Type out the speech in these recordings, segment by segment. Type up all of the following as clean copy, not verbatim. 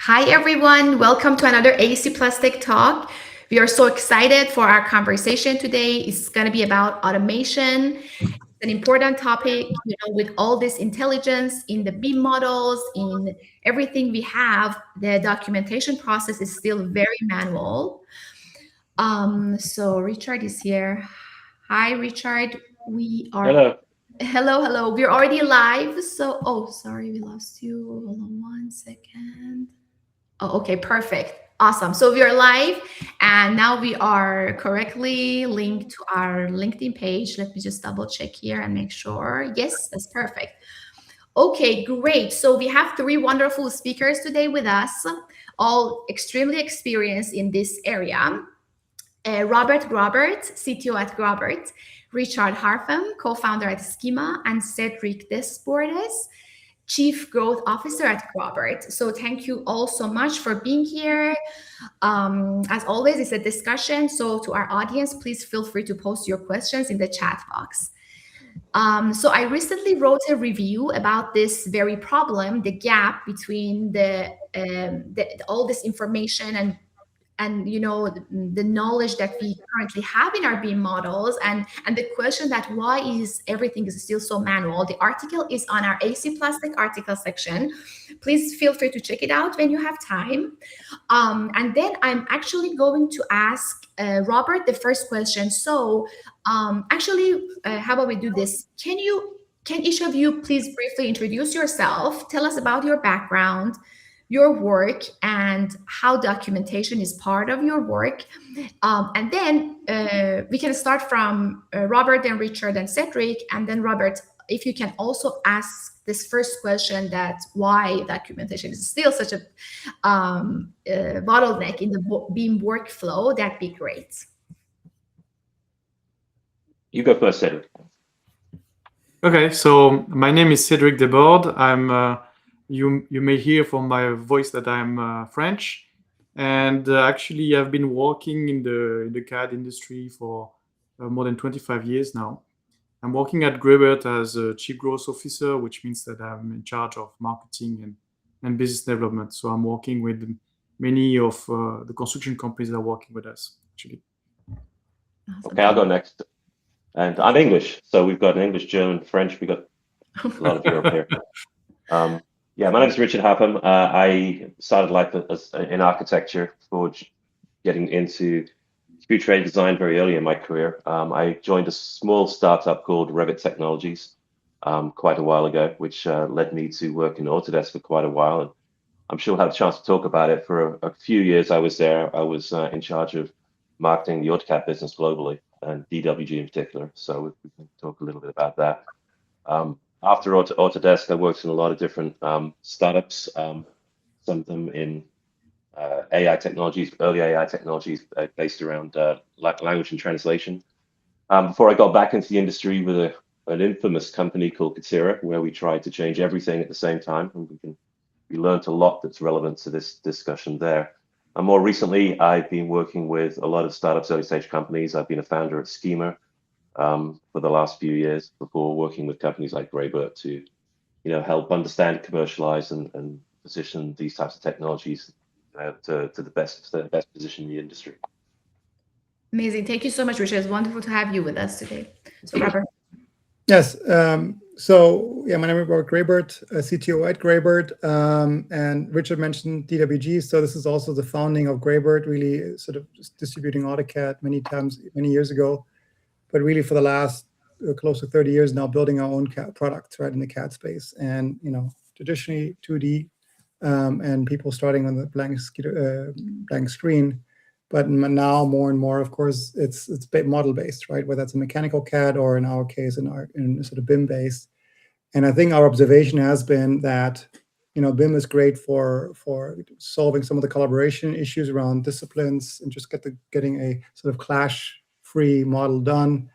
Hi, everyone. Welcome to another aec+tech talk. We are so excited for our conversation today. It's going to be about automation. It's an important topic, with all this intelligence in the BIM models, in everything we have, the documentation process is still very manual. So Richard is here. Hi, Richard. We are... Hello. Hello. We're already live. So, oh, sorry, we lost you. Hold on 1 second. Oh, okay, perfect. Awesome. So we are live and now we are correctly linked to our LinkedIn page. Let me just double check here and make sure. Yes, that's perfect. Okay, great. So we have 3 wonderful speakers today with us, all extremely experienced in this area. Robert Graebert, CTO at Graebert, Richard Harpham, co-founder at Skema, and Cédric Desbordes, Chief Growth Officer at Graebert. So thank you all so much for being here. As always, it's a discussion. So to our audience, please feel free to post your questions in the chat box. So I recently wrote a review about this very problem, the gap between all this information and the knowledge that we currently have in our BIM models and the question that why is everything is still so manual. The article is on our aec+tech article section. Please feel free to check it out when you have time. And then I'm actually going to ask Robert the first question. So actually, how about we do this? Can each of you please briefly introduce yourself, tell us about your background, your work, and how documentation is part of your work. And then we can start from Robert, then Richard, and Cédric. And then Robert, if you can also ask this first question, that why documentation is still such a bottleneck in the BIM workflow, that'd be great. You go first, Cédric. Okay, so my name is Cédric Desbordes. I'm you may hear from my voice that I'm French, and actually I've been working in the CAD industry for more than 25 years now. I'm working at Graebert as a Chief Growth Officer, which means that I'm in charge of marketing and business development. So I'm working with many of the construction companies that are working with us, actually. Awesome. Okay, I'll go next. And I'm English, so we've got an English, German, French. We've got a lot of Europe here. Yeah, my name is Richard Harpham. I started life in architecture before getting into computer-aided design very early in my career. I joined a small startup called Revit Technologies quite a while ago, which led me to work in Autodesk for quite a while. And I'm sure we'll have a chance to talk about it. For a few years I was there. I was in charge of marketing the AutoCAD business globally, and DWG in particular. So we can talk a little bit about that. After Autodesk, I worked in a lot of different startups, some of them in AI technologies, early AI technologies based around language and translation. Before I got back into the industry with an infamous company called Katsira, where we tried to change everything at the same time. And we learned a lot that's relevant to this discussion there. And more recently, I've been working with a lot of startups, early stage companies. I've been a founder at Skema for the last few years, before working with companies like Graebert to, help understand, commercialize, and position these types of technologies to the best position in the industry. Amazing. Thank you so much, Richard. It's wonderful to have you with us today. So, Robert. Yes. So, yeah, my name is Robert Graebert, CTO at Graebert, and Richard mentioned DWG. So this is also the founding of Graebert, really sort of distributing AutoCAD many years ago. But really for the last close to 30 years now, building our own CAD products, right, in the CAD space. And, traditionally 2D and people starting on the blank screen. But now more and more, of course, it's model-based, right, whether it's a mechanical CAD or in our case, in sort of BIM-based. And I think our observation has been that, BIM is great for solving some of the collaboration issues around disciplines and just getting a sort of clash-free model done,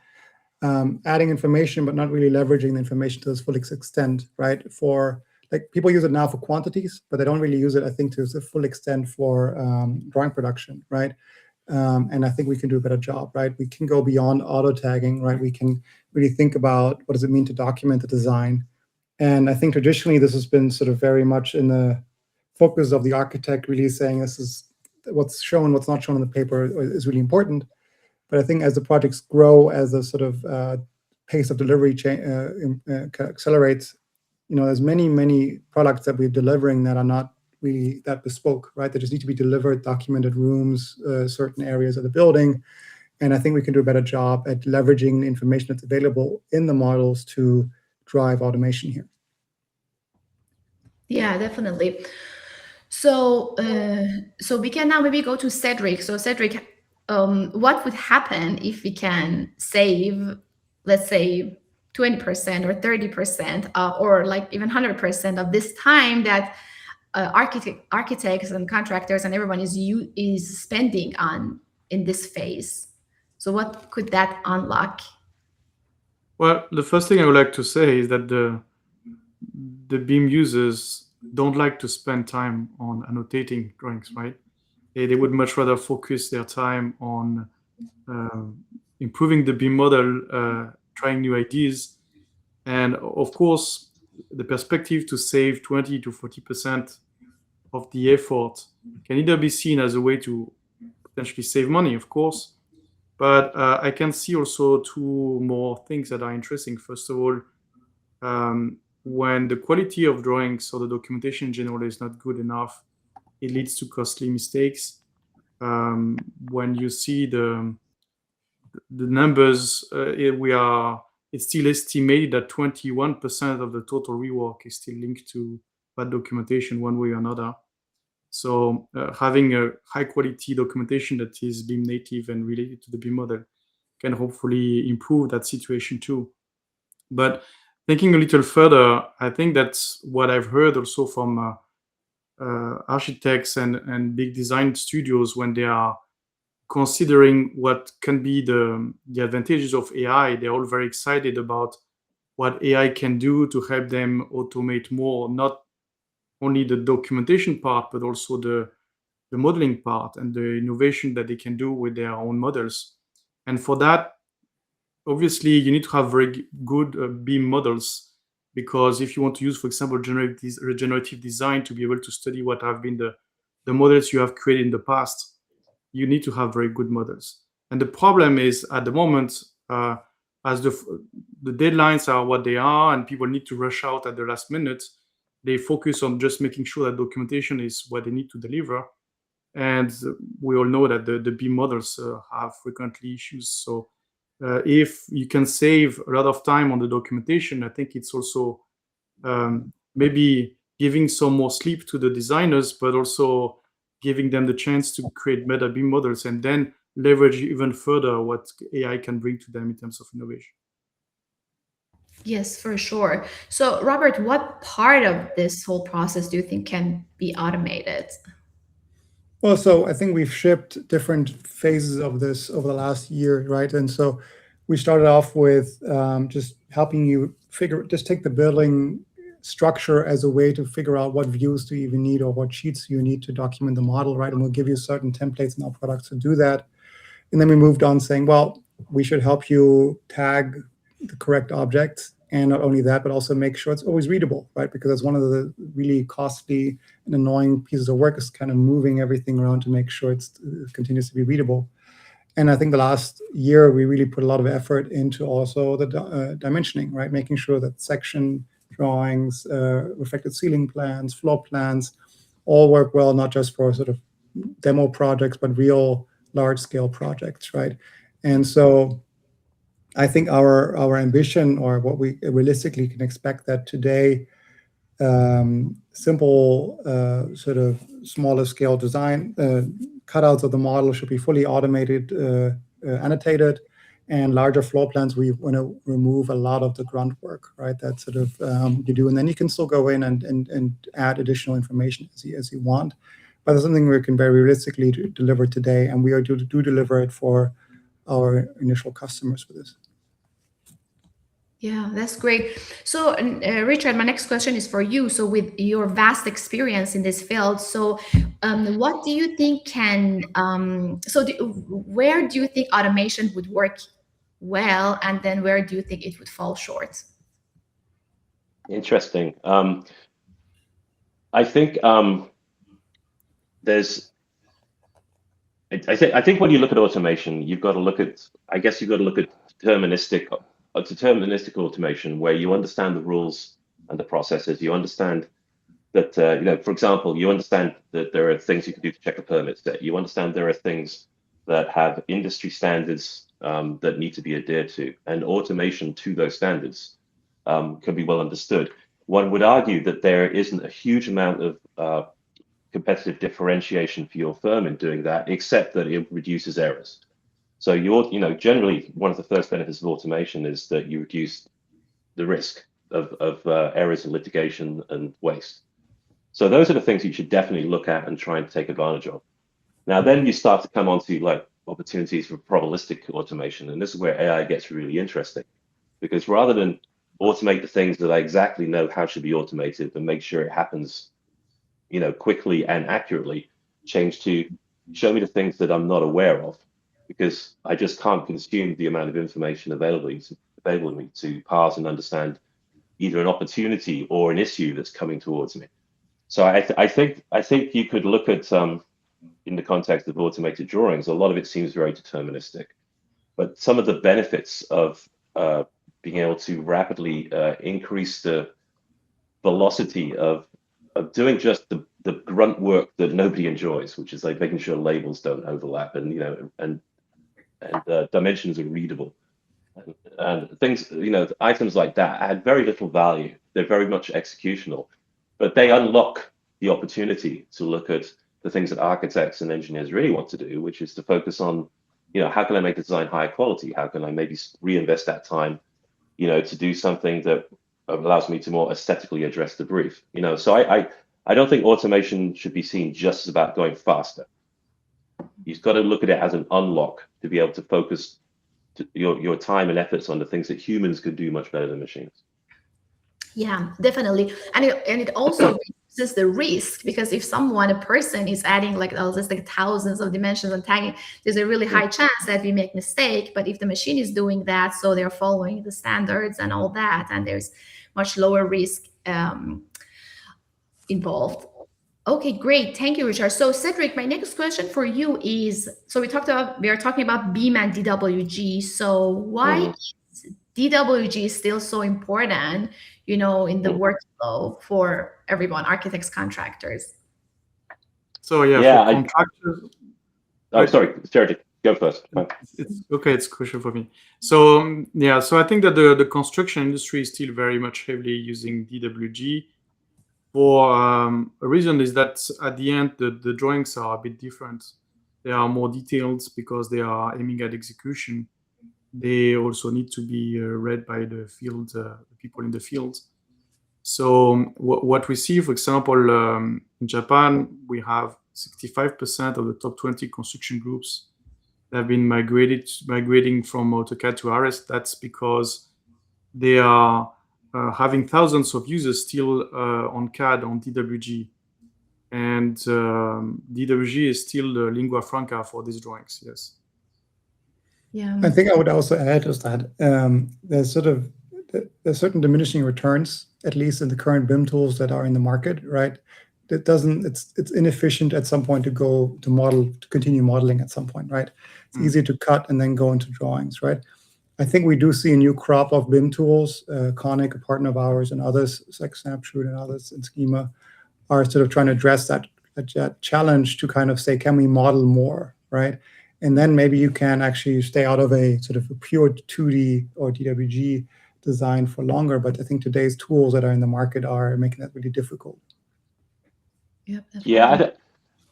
adding information, but not really leveraging the information to its full extent, right? Like people use it now for quantities, but they don't really use it, I think, to the full extent for drawing production, right? And I think we can do a better job, right? We can go beyond auto tagging, right? We can really think about what does it mean to document the design. And I think traditionally this has been sort of very much in the focus of the architect really saying this is what's shown, what's not shown in the paper is really important. But I think as the projects grow, as the sort of pace of delivery accelerates, there's many products that we're delivering that are not really that bespoke, right? They just need to be delivered, documented rooms, certain areas of the building. And I think we can do a better job at leveraging the information that's available in the models to drive automation here. Yeah, definitely. So, so we can now maybe go to Cédric. So Cédric, what would happen if we can save, let's say, 20% or 30% or like even 100% of this time that architects and contractors and everyone is spending on in this phase? So what could that unlock? Well, the first thing I would like to say is that the BIM users don't like to spend time on annotating drawings, right? They would much rather focus their time on improving the BIM model, trying new ideas. And of course, the perspective to save 20 to 40% of the effort can either be seen as a way to potentially save money, of course, but I can see also two more things that are interesting. First of all, when the quality of drawings or the documentation in general is not good enough, it leads to costly mistakes. When you see the numbers, it's still estimated that 21% of the total rework is still linked to bad documentation one way or another. So having a high quality documentation that is BIM native and related to the BIM model can hopefully improve that situation too. But thinking a little further, I think that's what I've heard also from architects and big design studios when they are considering what can be the advantages of AI. They're all very excited about what AI can do to help them automate more, not only the documentation part, but also the modeling part and the innovation that they can do with their own models. And for that, obviously, you need to have very good BIM models, because if you want to use, for example, regenerative design to be able to study what have been the models you have created in the past, you need to have very good models. And the problem is, at the moment, as the deadlines are what they are and people need to rush out at the last minute, they focus on just making sure that documentation is what they need to deliver. And we all know that the BIM models have frequently issues. So if you can save a lot of time on the documentation, I think it's also maybe giving some more sleep to the designers, but also giving them the chance to create better BIM models and then leverage even further what AI can bring to them in terms of innovation. Yes, for sure. So, Robert, what part of this whole process do you think can be automated? Well, so I think we've shipped different phases of this over the last year, right? And so we started off with just helping you just take the building structure as a way to figure out what views do you even need or what sheets you need to document the model, right? And we'll give you certain templates in our products to do that. And then we moved on saying, well, we should help you tag the correct objects. And not only that, but also make sure it's always readable, right? Because that's one of the really costly and annoying pieces of work, is kind of moving everything around to make sure it continues to be readable. And I think the last year, we really put a lot of effort into also the dimensioning, right? Making sure that section drawings, reflected ceiling plans, floor plans, all work well, not just for sort of demo projects, but real large-scale projects, right? And so I think our ambition, or what we realistically can expect, that today, simple sort of smaller scale design cutouts of the model should be fully automated, annotated, and larger floor plans, we want to remove a lot of the grunt work, right? That sort of you do, and then you can still go in and add additional information as you want. But that's something we can very realistically deliver today, and we do deliver it for our initial customers for this. Yeah, that's great. So, Richard, my next question is for you. So, with your vast experience in this field, so what do you think can? Where do you think automation would work well, and then where do you think it would fall short? Interesting. I think there's, I think when you look at automation, you've got to look at, I guess you've got to look at deterministic automation, where you understand the rules and the processes. You understand that, you know, for example, you understand that there are things you can do to check a permit set. You understand there are things that have industry standards that need to be adhered to, and automation to those standards can be well understood. One would argue that there isn't a huge amount of competitive differentiation for your firm in doing that, except that it reduces errors. So you know, generally one of the first benefits of automation is that you reduce the risk of errors and litigation and waste. So those are the things you should definitely look at and try and take advantage of. Now, then you start to come onto like opportunities for probabilistic automation, and this is where AI gets really interesting, because rather than automate the things that I exactly know how should be automated and make sure it happens, you know, quickly and accurately, change to show me the things that I'm not aware of, because I just can't consume the amount of information available to me to parse and understand either an opportunity or an issue that's coming towards me. So I think you could look at in the context of automated drawings, a lot of it seems very deterministic, but some of the benefits of being able to rapidly increase the velocity of doing just the grunt work that nobody enjoys, which is like making sure labels don't overlap, and you know, and dimensions are readable, and things, you know, items like that add very little value. They're very much executional, but they unlock the opportunity to look at the things that architects and engineers really want to do, which is to focus on, you know, how can I make the design higher quality? How can I maybe reinvest that time, you know, to do something that allows me to more aesthetically address the brief, you know? So I don't think automation should be seen just as about going faster. You've got to look at it as an unlock to be able to focus your time and efforts on the things that humans could do much better than machines. Yeah, definitely. And it also reduces the risk, because if a person is adding like all this, like thousands of dimensions and tagging, there's a really high chance that we make mistake. But if the machine is doing that, so they're following the standards and all that, and there's much lower risk involved. Okay, great. Thank you, Richard. So Cédric, my next question for you is, so we are talking about BIM and DWG. So why is DWG still so important, you know, in the workflow for everyone, architects, contractors? So yeah, for contractors. Oh, sorry, Cédric, go first. It's okay. It's crucial for me. So yeah, so I think that the construction industry is still very much heavily using DWG. For a reason is that at the end, the drawings are a bit different. They are more detailed because they are aiming at execution. They also need to be read by the field, people in the field. So what we see, for example, in Japan, we have 65% of the top 20 construction groups that have been migrating from AutoCAD to RS. That's because they are having thousands of users still on CAD, on DWG. And DWG is still the lingua franca for these drawings, yes. Yeah. I think I would also add is that there's certain diminishing returns, at least in the current BIM tools that are in the market, right? It's inefficient at some point to continue modeling at some point, right? It's easy to cut and then go into drawings, right? I think we do see a new crop of BIM tools. Conic, a partner of ours, and others like Snapshot and others in Skema are sort of trying to address that challenge to kind of say, can we model more, right? And then maybe you can actually stay out of a sort of a pure 2D or DWG design for longer. But I think today's tools that are in the market are making that really difficult. Yep. Yeah.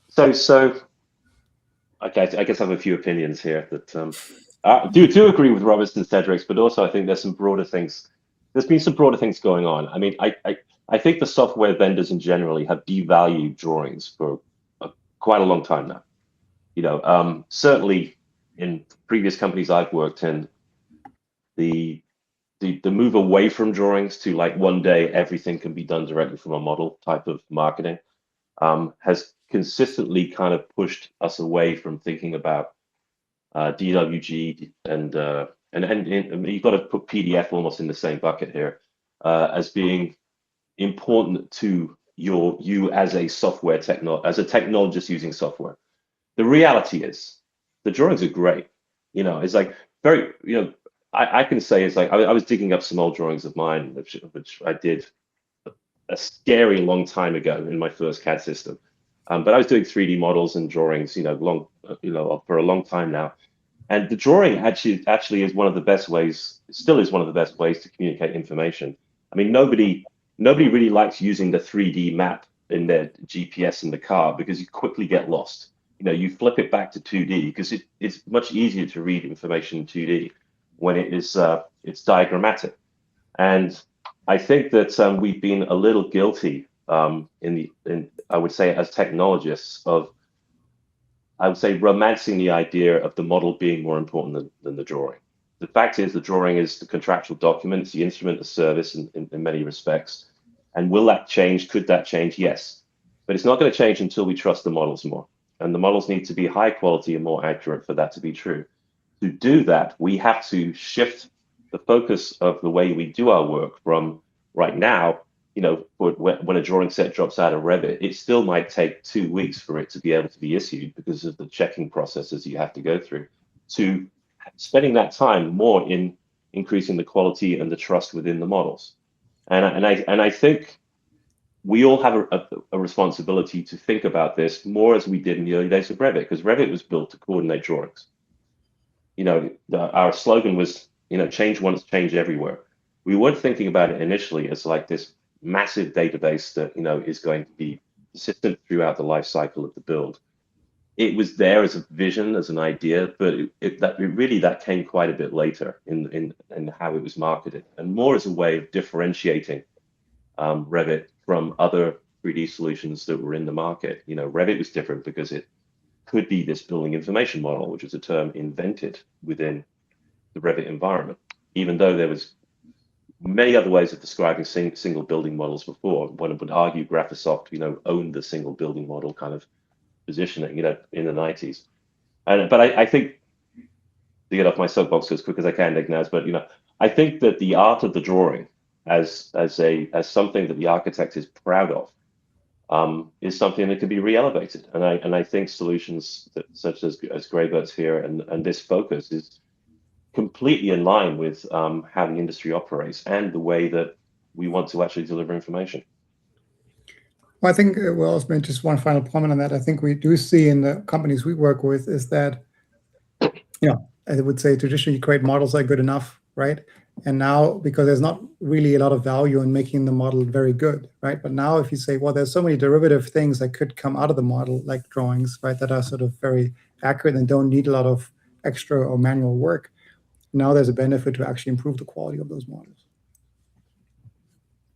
So okay, I guess I have a few opinions here that. I do agree with Robert's and Cédric's, but also I think there's some broader things. There's been some broader things going on. I mean, I think the software vendors in generally have devalued drawings for quite a long time now. You know, certainly in previous companies I've worked in, the move away from drawings to like one day everything can be done directly from a model type of marketing has consistently kind of pushed us away from thinking about DWG and you've got to put PDF almost in the same bucket here as being important to you as a as a technologist using software. The reality is the drawings are great. You know, it's like very, you know, I can say it's like I was digging up some old drawings of mine, which I did a scary long time ago in my first CAD system. But I was doing 3D models and drawings, you know, for a long time now. And the drawing actually is one of the best ways, still is one of the best ways to communicate information. I mean, nobody really likes using the 3D map in their GPS in the car because you quickly get lost. You know, you flip it back to 2D because it's much easier to read information in 2D when it is it's diagrammatic. And I think that we've been a little guilty I would say as technologists of, I would say, romancing the idea of the model being more important than the drawing. The fact is the drawing is the contractual document, it's the instrument of service in many respects. And will that change? Could that change? Yes. But it's not going to change until we trust the models more. And the models need to be high quality and more accurate for that to be true. To do that, we have to shift the focus of the way we do our work from right now, you know, when a drawing set drops out of Revit, it still might take 2 weeks for it to be able to be issued because of the checking processes you have to go through, to spending that time more in increasing the quality and the trust within the models. And I think we all have a responsibility to think about this more as we did in the early days of Revit, because Revit was built to coordinate drawings. You know, our slogan was, you know, change once, change everywhere. We weren't thinking about it initially as like this massive database that, you know, is going to be persistent throughout the life cycle of the build. It was there as a vision, as an idea, but that came quite a bit later in how it was marketed, and more as a way of differentiating Revit from other 3D solutions that were in the market. You know, Revit was different because it could be this building information model, which is a term invented within the Revit environment, even though there was many other ways of describing single building models before. One would argue Graphisoft, you know, owned the single building model kind of positioning, you know, in the 90s. But I think, to get off my soapbox as quick as I can, Ignaz, but, you know, I think that the art of the drawing as something that the architect is proud of is something that can be re-elevated. And I think solutions such as Graebert's here and this focus is completely in line with how the industry operates and the way that we want to actually deliver information. Well, I think, well, I'll make just one final comment on that. I think we do see in the companies we work with is that, you know, I would say traditionally create models are good enough, right? And now, because there's not really a lot of value in making the model very good, right? But now if you say, well, there's so many derivative things that could come out of the model, like drawings, right, that are sort of very accurate and don't need a lot of extra or manual work, now there's a benefit to actually improve the quality of those models.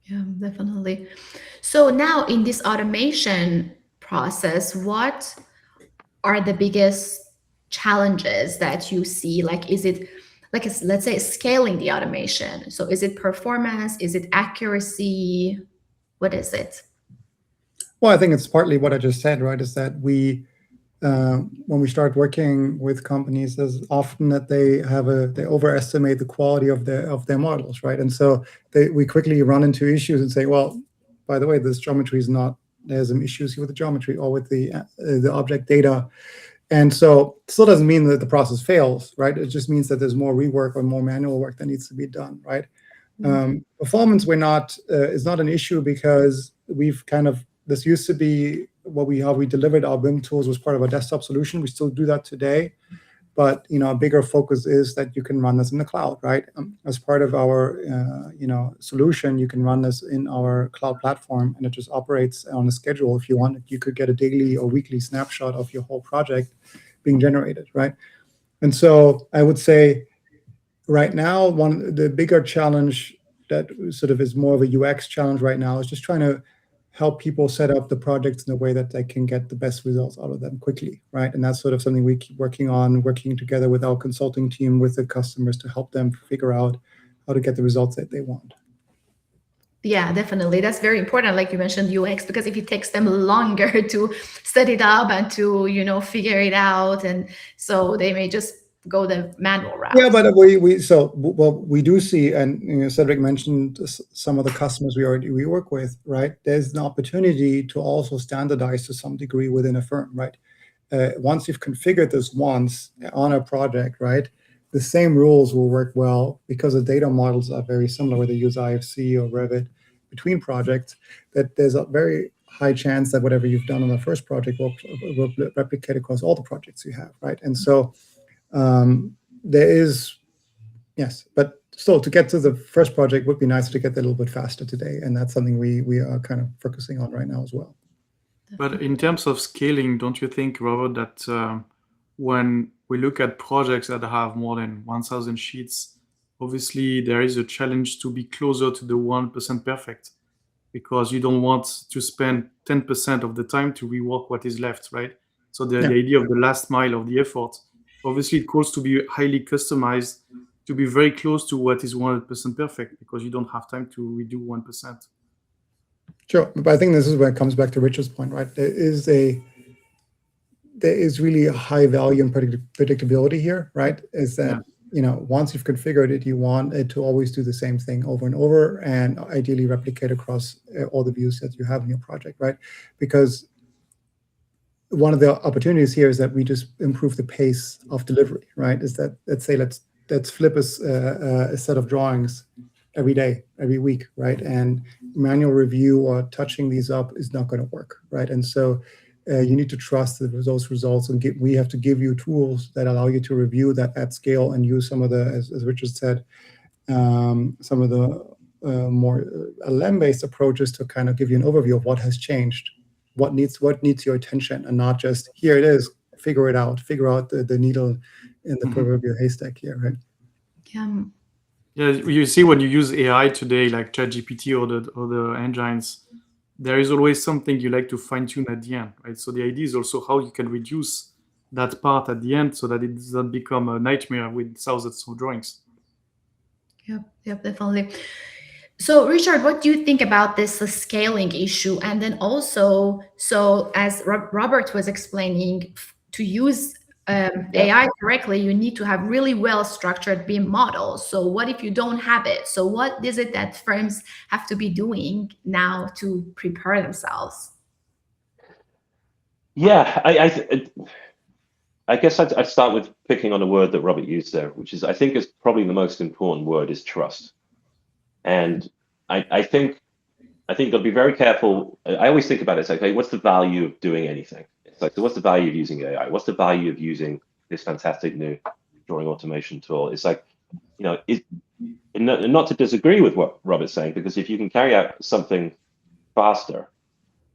Yeah, definitely. So now in this automation process, what are the biggest challenges that you see? Like, is it, like, let's say, scaling the automation? So is it performance? Is it accuracy? What is it? Well, I think it's partly what I just said, right? Is that we, when we start working with companies, there's often that they overestimate the quality of their models, right? And so we quickly run into issues and say, well, by the way, this geometry is not, there's some issues here with the geometry or with the object data. And so it still doesn't mean that the process fails, right? It just means that there's more rework or more manual work that needs to be done, right? Mm-hmm. Performance is not an issue because we've kind of, this used to be how we delivered our BIM tools was part of a desktop solution. We still do that today, but, you know, a bigger focus is that you can run this in the cloud, right? As part of our, you know, solution, you can run this in our cloud platform, and it just operates on a schedule. If you want, you could get a daily or weekly snapshot of your whole project being generated, right? And so I would say right now, the bigger challenge that sort of is more of a UX challenge right now is just trying to help people set up the projects in a way that they can get the best results out of them quickly, right? And that's sort of something we keep working on, working together with our consulting team, with the customers to help them figure out how to get the results that they want. Yeah, definitely. That's very important, like you mentioned, UX, because if it takes them longer to set it up and to, you know, figure it out, and so they may just go the manual route. Yeah, but we do see, and Cedric mentioned some of the customers we work with, right? There's an opportunity to also standardize to some degree within a firm, right? Once you've configured this once on a project, right, the same rules will work well because the data models are very similar, whether you use IFC or Revit between projects, that there's a very high chance that whatever you've done on the first project will replicate across all the projects you have, right? And so there is, yes, but still to get to the first project would be nice to get that a little bit faster today. And that's something we are kind of focusing on right now as well. But in terms of scaling, don't you think, Robert, that when we look at projects that have more than 1,000 sheets, obviously there is a challenge to be closer to the 1% perfect, because you don't want to spend 10% of the time to rework what is left, right? So the idea of the last mile of the effort, obviously it calls to be highly customized, to be very close to what is 100% perfect, because you don't have time to redo 1%. Sure, but I think this is where it comes back to Richard's point, right? There is really a high value in predictability here, right? Is that, once you've configured it, you want it to always do the same thing over and over, and ideally replicate across all the views that you have in your project, right? Because one of the opportunities here is that we just improve the pace of delivery, right? Is that, let's say, let's flip a set of drawings every day, every week, right? And manual review or touching these up is not going to work, right? And so you need to trust those results, and we have to give you tools that allow you to review that at scale and use some of the, as Richard said, some of the more LM-based approaches to kind of give you an overview of what has changed, what needs your attention, and not just, here it is, figure it out, figure out the needle in the proverbial haystack here, right? Yeah, you see, when you use AI today, like ChatGPT or the engines, there is always something you like to fine tune at the end, right? So the idea is also how you can reduce that part at the end so that it doesn't become a nightmare with thousands of drawings. Yep, definitely. So Richard, what do you think about this scaling issue? And then also, so as Robert was explaining, to use AI correctly, you need to have really well-structured BIM models. So what if you don't have it? So what is it that firms have to be doing now to prepare themselves? Yeah, I guess I'd start with picking on a word that Robert used there, which is, I think, is probably the most important word, is trust. And I think you've got to be very careful. I always think about it, it's like, okay, what's the value of doing anything? It's like, so what's the value of using AI? What's the value of using this fantastic new drawing automation tool? It's like, not to disagree with what Robert's saying, because if you can carry out something faster,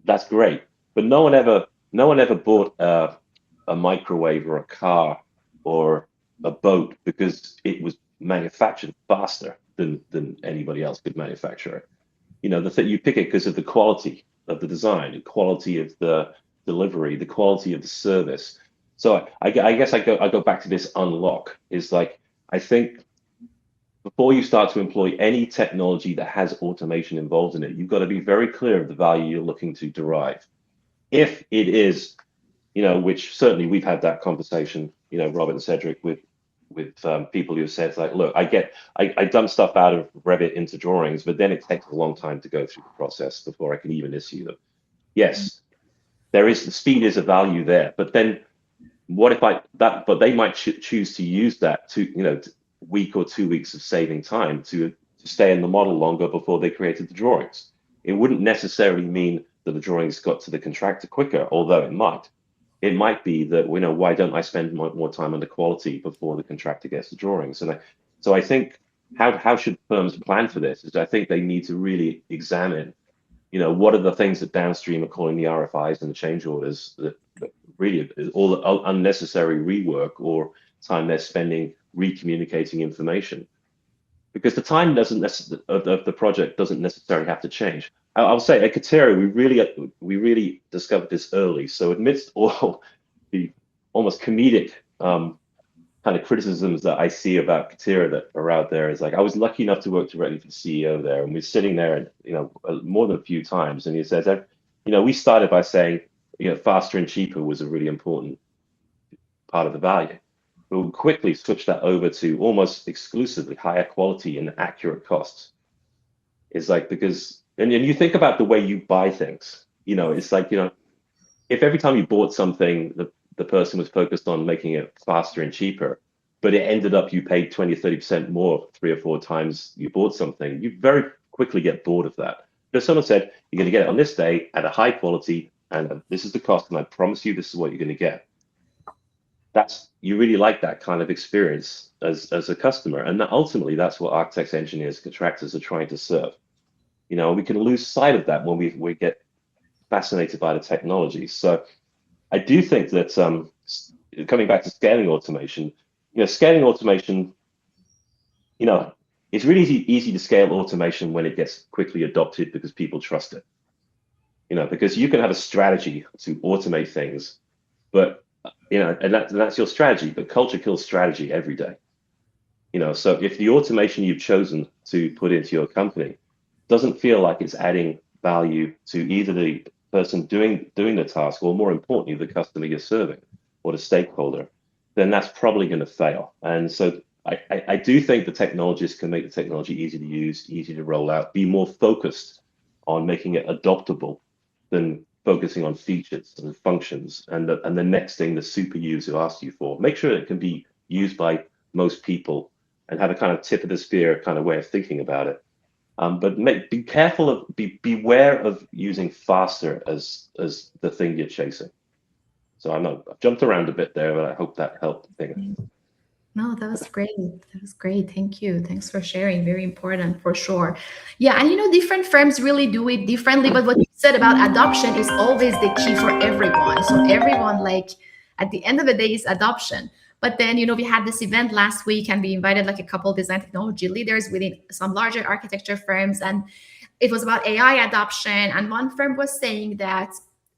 that's great. But no one ever bought a microwave or a car or a boat because it was manufactured faster than anybody else could manufacture it. You pick it because of the quality of the design, the quality of the delivery, the quality of the service. So I guess I go back to this unlock. Is like, I think before you start to employ any technology that has automation involved in it, you've got to be very clear of the value you're looking to derive. If it is, which certainly we've had that conversation, Robert and Cedric, with people who have said, like, look, I dump stuff out of Revit into drawings, but then it takes a long time to go through the process before I can even issue them. Yes, the speed is a value there, but then what if but they might choose to use that to, week or 2 weeks of saving time to stay in the model longer before they created the drawings. It wouldn't necessarily mean that the drawings got to the contractor quicker, although it might. It might be that, why don't I spend more time on the quality before the contractor gets the drawings? And so I think, how should firms plan for this? Is I think they need to really examine, what are the things that downstream are calling the RFIs and the change orders that really is all the unnecessary rework or time they're spending recommunicating information, because the time of the project doesn't necessarily have to change. I'll say at Katera, we really discovered this early. So amidst all the almost comedic kind of criticisms that I see about Katera that are out there, is like, I was lucky enough to work directly for the CEO there, and we're sitting there, more than a few times, and he says, we started by saying, faster and cheaper was a really important part of the value. will quickly switch that over to almost exclusively higher quality and accurate costs. It's like, because, and you think about the way you buy things, it's like, if every time you bought something, the person was focused on making it faster and cheaper, but it ended up you paid 20 or 30% more 3 or 4 times you bought something, you very quickly get bored of that. But if someone said, you're going to get it on this day at a high quality, and this is the cost, and I promise you this is what you're going to get. You really like that kind of experience as a customer. And ultimately, that's what architects, engineers, contractors are trying to serve. We can lose sight of that when we get fascinated by the technology. So I do think that coming back to scaling automation, scaling automation, it's really easy to scale automation when it gets quickly adopted because people trust it. Because you can have a strategy to automate things, but and that's your strategy, but culture kills strategy every day. So if the automation you've chosen to put into your company doesn't feel like it's adding value to either the person doing the task, or more importantly, the customer you're serving or the stakeholder, then that's probably going to fail. And so I do think the technologists can make the technology easy to use, easy to roll out, be more focused on making it adoptable than focusing on features and functions and the next thing the super user asks you for. Make sure it can be used by most people and have a kind of tip of the spear kind of way of thinking about it. But be careful of, beware of using faster as the thing you're chasing. So I've jumped around a bit there, but I hope that helped. No, that was great. That was great. Thank you. Thanks for sharing. Very important for sure. Yeah, and different firms really do it differently. But what you said about adoption is always the key for everyone. So everyone, like, at the end of the day, is adoption. But then, we had this event last week and we invited like a couple design technology leaders within some larger architecture firms. And it was about AI adoption. And one firm was saying that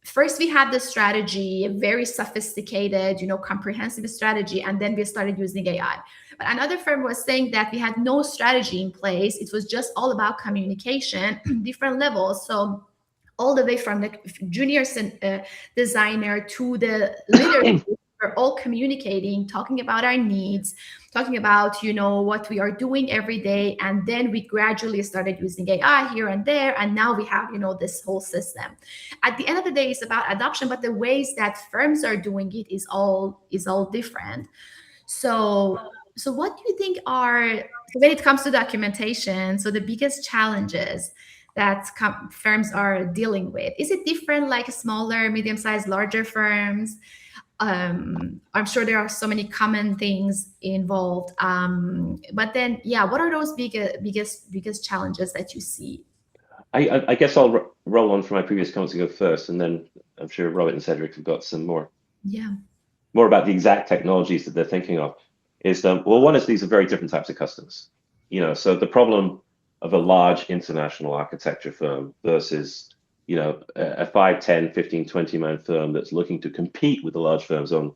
first we had the strategy, a very sophisticated, comprehensive strategy, and then we started using AI. But another firm was saying that we had no strategy in place. It was just all about communication, different levels. So all the way from the junior designer to the leader, we're all communicating, talking about our needs, talking about, what we are doing every day. And then we gradually started using AI here and there. And now we have, this whole system. At the end of the day, it's about adoption, but the ways that firms are doing it is all different. So what do you think are, when it comes to documentation, so the biggest challenges that firms are dealing with? Is it different like smaller, medium-sized, larger firms? I'm sure there are so many common things involved. But then, what are those biggest challenges that you see? I guess I'll roll on from my previous comments and go first, and then I'm sure Robert and Cédric have got some more. Yeah. More about the exact technologies that they're thinking of. Is one is these are very different types of customers. So the problem of a large international architecture firm versus a 5, 10, 15, 20-man firm that's looking to compete with the large firms on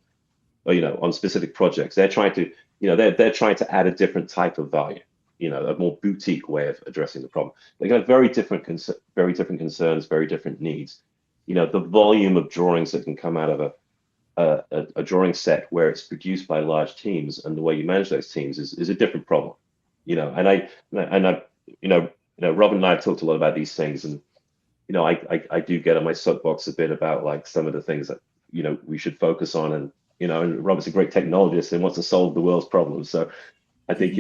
specific projects. They're trying to, they're trying to add a different type of value, a more boutique way of addressing the problem. They got very different concerns, very different needs. The volume of drawings that can come out of a drawing set where it's produced by large teams, and the way you manage those teams is a different problem. And Robin and I have talked a lot about these things, and I do get on my soapbox a bit about like some of the things that we should focus on, and and Robert's a great technologist and wants to solve the world's problems. So I think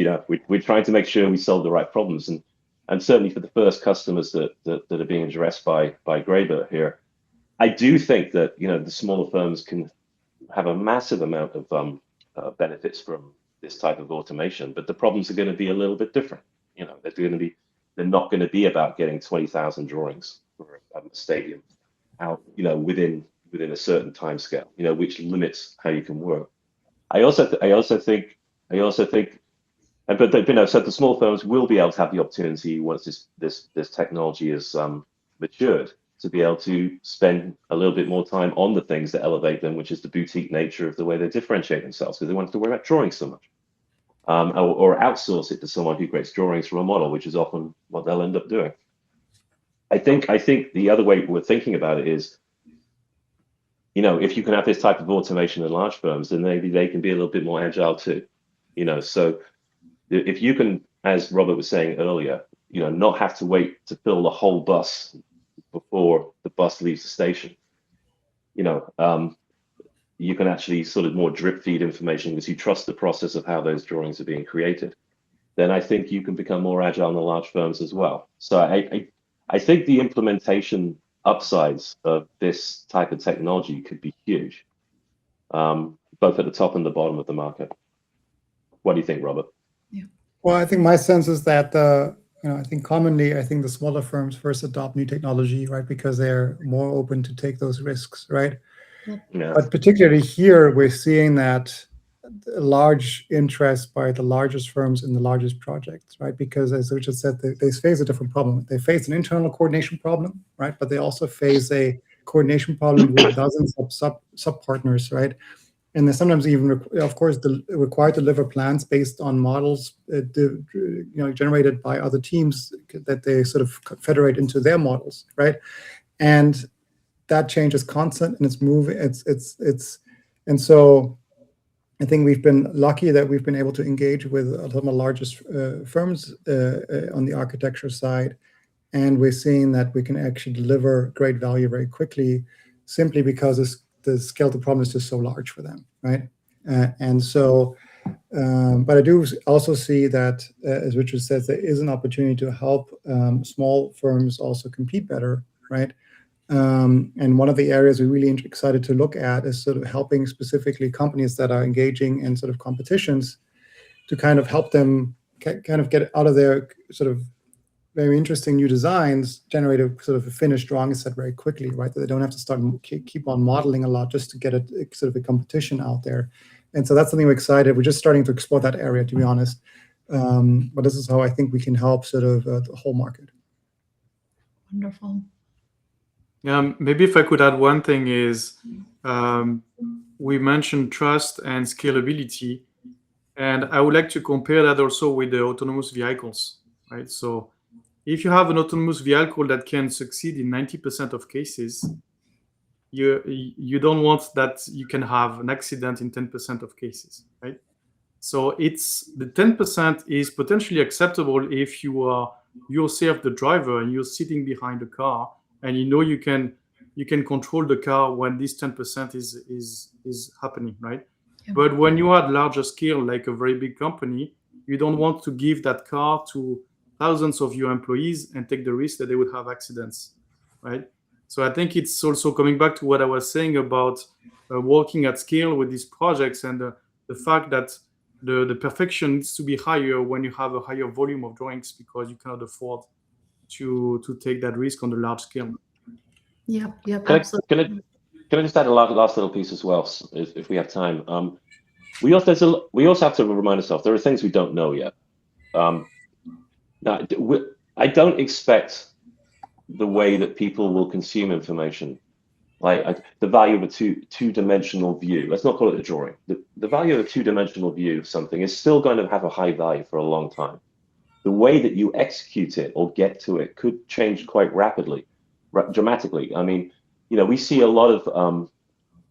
we're trying to make sure we solve the right problems, and certainly for the first customers that are being addressed by Graebert here, I do think that the smaller firms can have a massive amount of benefits from this type of automation, but the problems are going to be a little bit different. They're not going to be about getting 20,000 drawings for a stadium out, within a certain time scale, which limits how you can work. I also think, so the small firms will be able to have the opportunity once this technology is matured to be able to spend a little bit more time on the things that elevate them, which is the boutique nature of the way they differentiate themselves, because they want to worry about drawing so much. Or outsource it to someone who creates drawings from a model, which is often what they'll end up doing. I think the other way we're thinking about it is if you can have this type of automation in large firms, then maybe they can be a little bit more agile too. So if you can, as Robert was saying earlier, not have to wait to fill the whole bus before the bus leaves the station, you can actually sort of more drip feed information because you trust the process of how those drawings are being created. Then I think you can become more agile in the large firms as well. So I think the implementation upsides of this type of technology could be huge, both at the top and the bottom of the market. What do you think, Robert? Yeah. Well, I think my sense is that I think commonly, I think the smaller firms first adopt new technology, right, because they're more open to take those risks, right? Yeah. But particularly here, we're seeing that a large interest by the largest firms in the largest projects, right? Because as Richard said, they face a different problem. They face an internal coordination problem, right? But they also face a coordination problem with dozens of sub partners, right? And they sometimes even, of course, required to deliver plans based on models generated by other teams that they sort of federate into their models, right? And that change is constant and it's moving. And so I think we've been lucky that we've been able to engage with some of the largest firms on the architecture side, and we're seeing that we can actually deliver great value very quickly, simply because the scale of the problem is just so large for them, right? And so, but I do also see that, as Richard says, there is an opportunity to help small firms also compete better, right? And one of the areas we're really excited to look at is sort of helping specifically companies that are engaging in sort of competitions to kind of help them kind of get out of their sort of very interesting new designs, generate a sort of a finished drawing set very quickly, right? That they don't have to start keep on modeling a lot just to get a sort of a competition out there. And so that's something we're excited. We're just starting to explore that area, to be honest. But this is how I think we can help sort of the whole market. Wonderful. Maybe if I could add one thing is, we mentioned trust and scalability, and I would like to compare that also with the autonomous vehicles, right? So if you have an autonomous vehicle that can succeed in 90% of cases, you don't want that you can have an accident in 10% of cases, right? So the 10% is potentially acceptable if you are yourself the driver and you're sitting behind the car and you can control the car when this 10% is happening, right? Yeah. But when you are at larger scale, like a very big company, you don't want to give that car to thousands of your employees and take the risk that they would have accidents, right? So I think it's also coming back to what I was saying about working at scale with these projects and the fact that the perfection needs to be higher when you have a higher volume of drawings because you cannot afford to take that risk on the large scale. Yep, absolutely. Can I just add a last little piece as well, if we have time? We also have to remind ourselves there are things we don't know yet. Now, I don't expect the way that people will consume information, like the value of a two-dimensional view. Let's not call it a drawing. The value of a two-dimensional view of something is still going to have a high value for a long time. The way that you execute it or get to it could change quite rapidly, dramatically. I mean, we see a lot of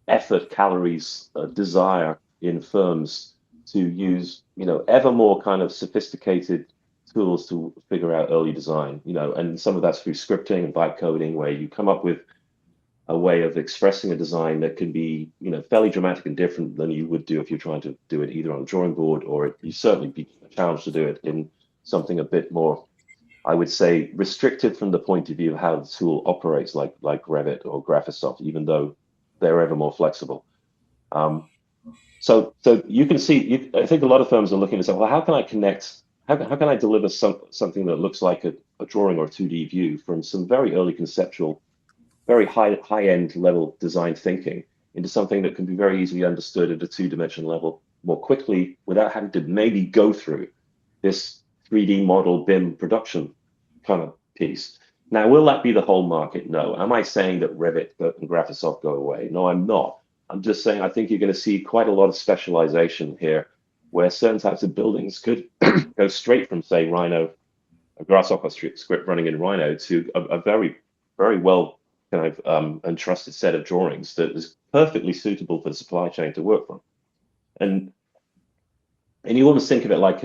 effort, calories, desire in firms to use, ever more kind of sophisticated tools to figure out early design, and some of that's through scripting and byte coding, where you come up with a way of expressing a design that can be, fairly dramatic and different than you would do if you're trying to do it either on a drawing board, or you certainly be challenged to do it in something a bit more, I would say, restricted from the point of view of how the tool operates, like Revit or Graphisoft, even though they're ever more flexible. So you can see, I think a lot of firms are looking to say, well, how can I connect? How can I deliver something that looks like a drawing or a 2D view from some very early conceptual, very high-end level design thinking into something that can be very easily understood at a two-dimensional level more quickly without having to maybe go through this 3D model BIM production kind of piece. Now, will that be the whole market? No. Am I saying that Revit and Graphisoft go away? No, I'm not. I'm just saying I think you're going to see quite a lot of specialization here, where certain types of buildings could go straight from, say, Rhino, a Grasshopper script running in Rhino, to a very, very well kind of and trusted set of drawings that is perfectly suitable for the supply chain to work from. And you almost think of it like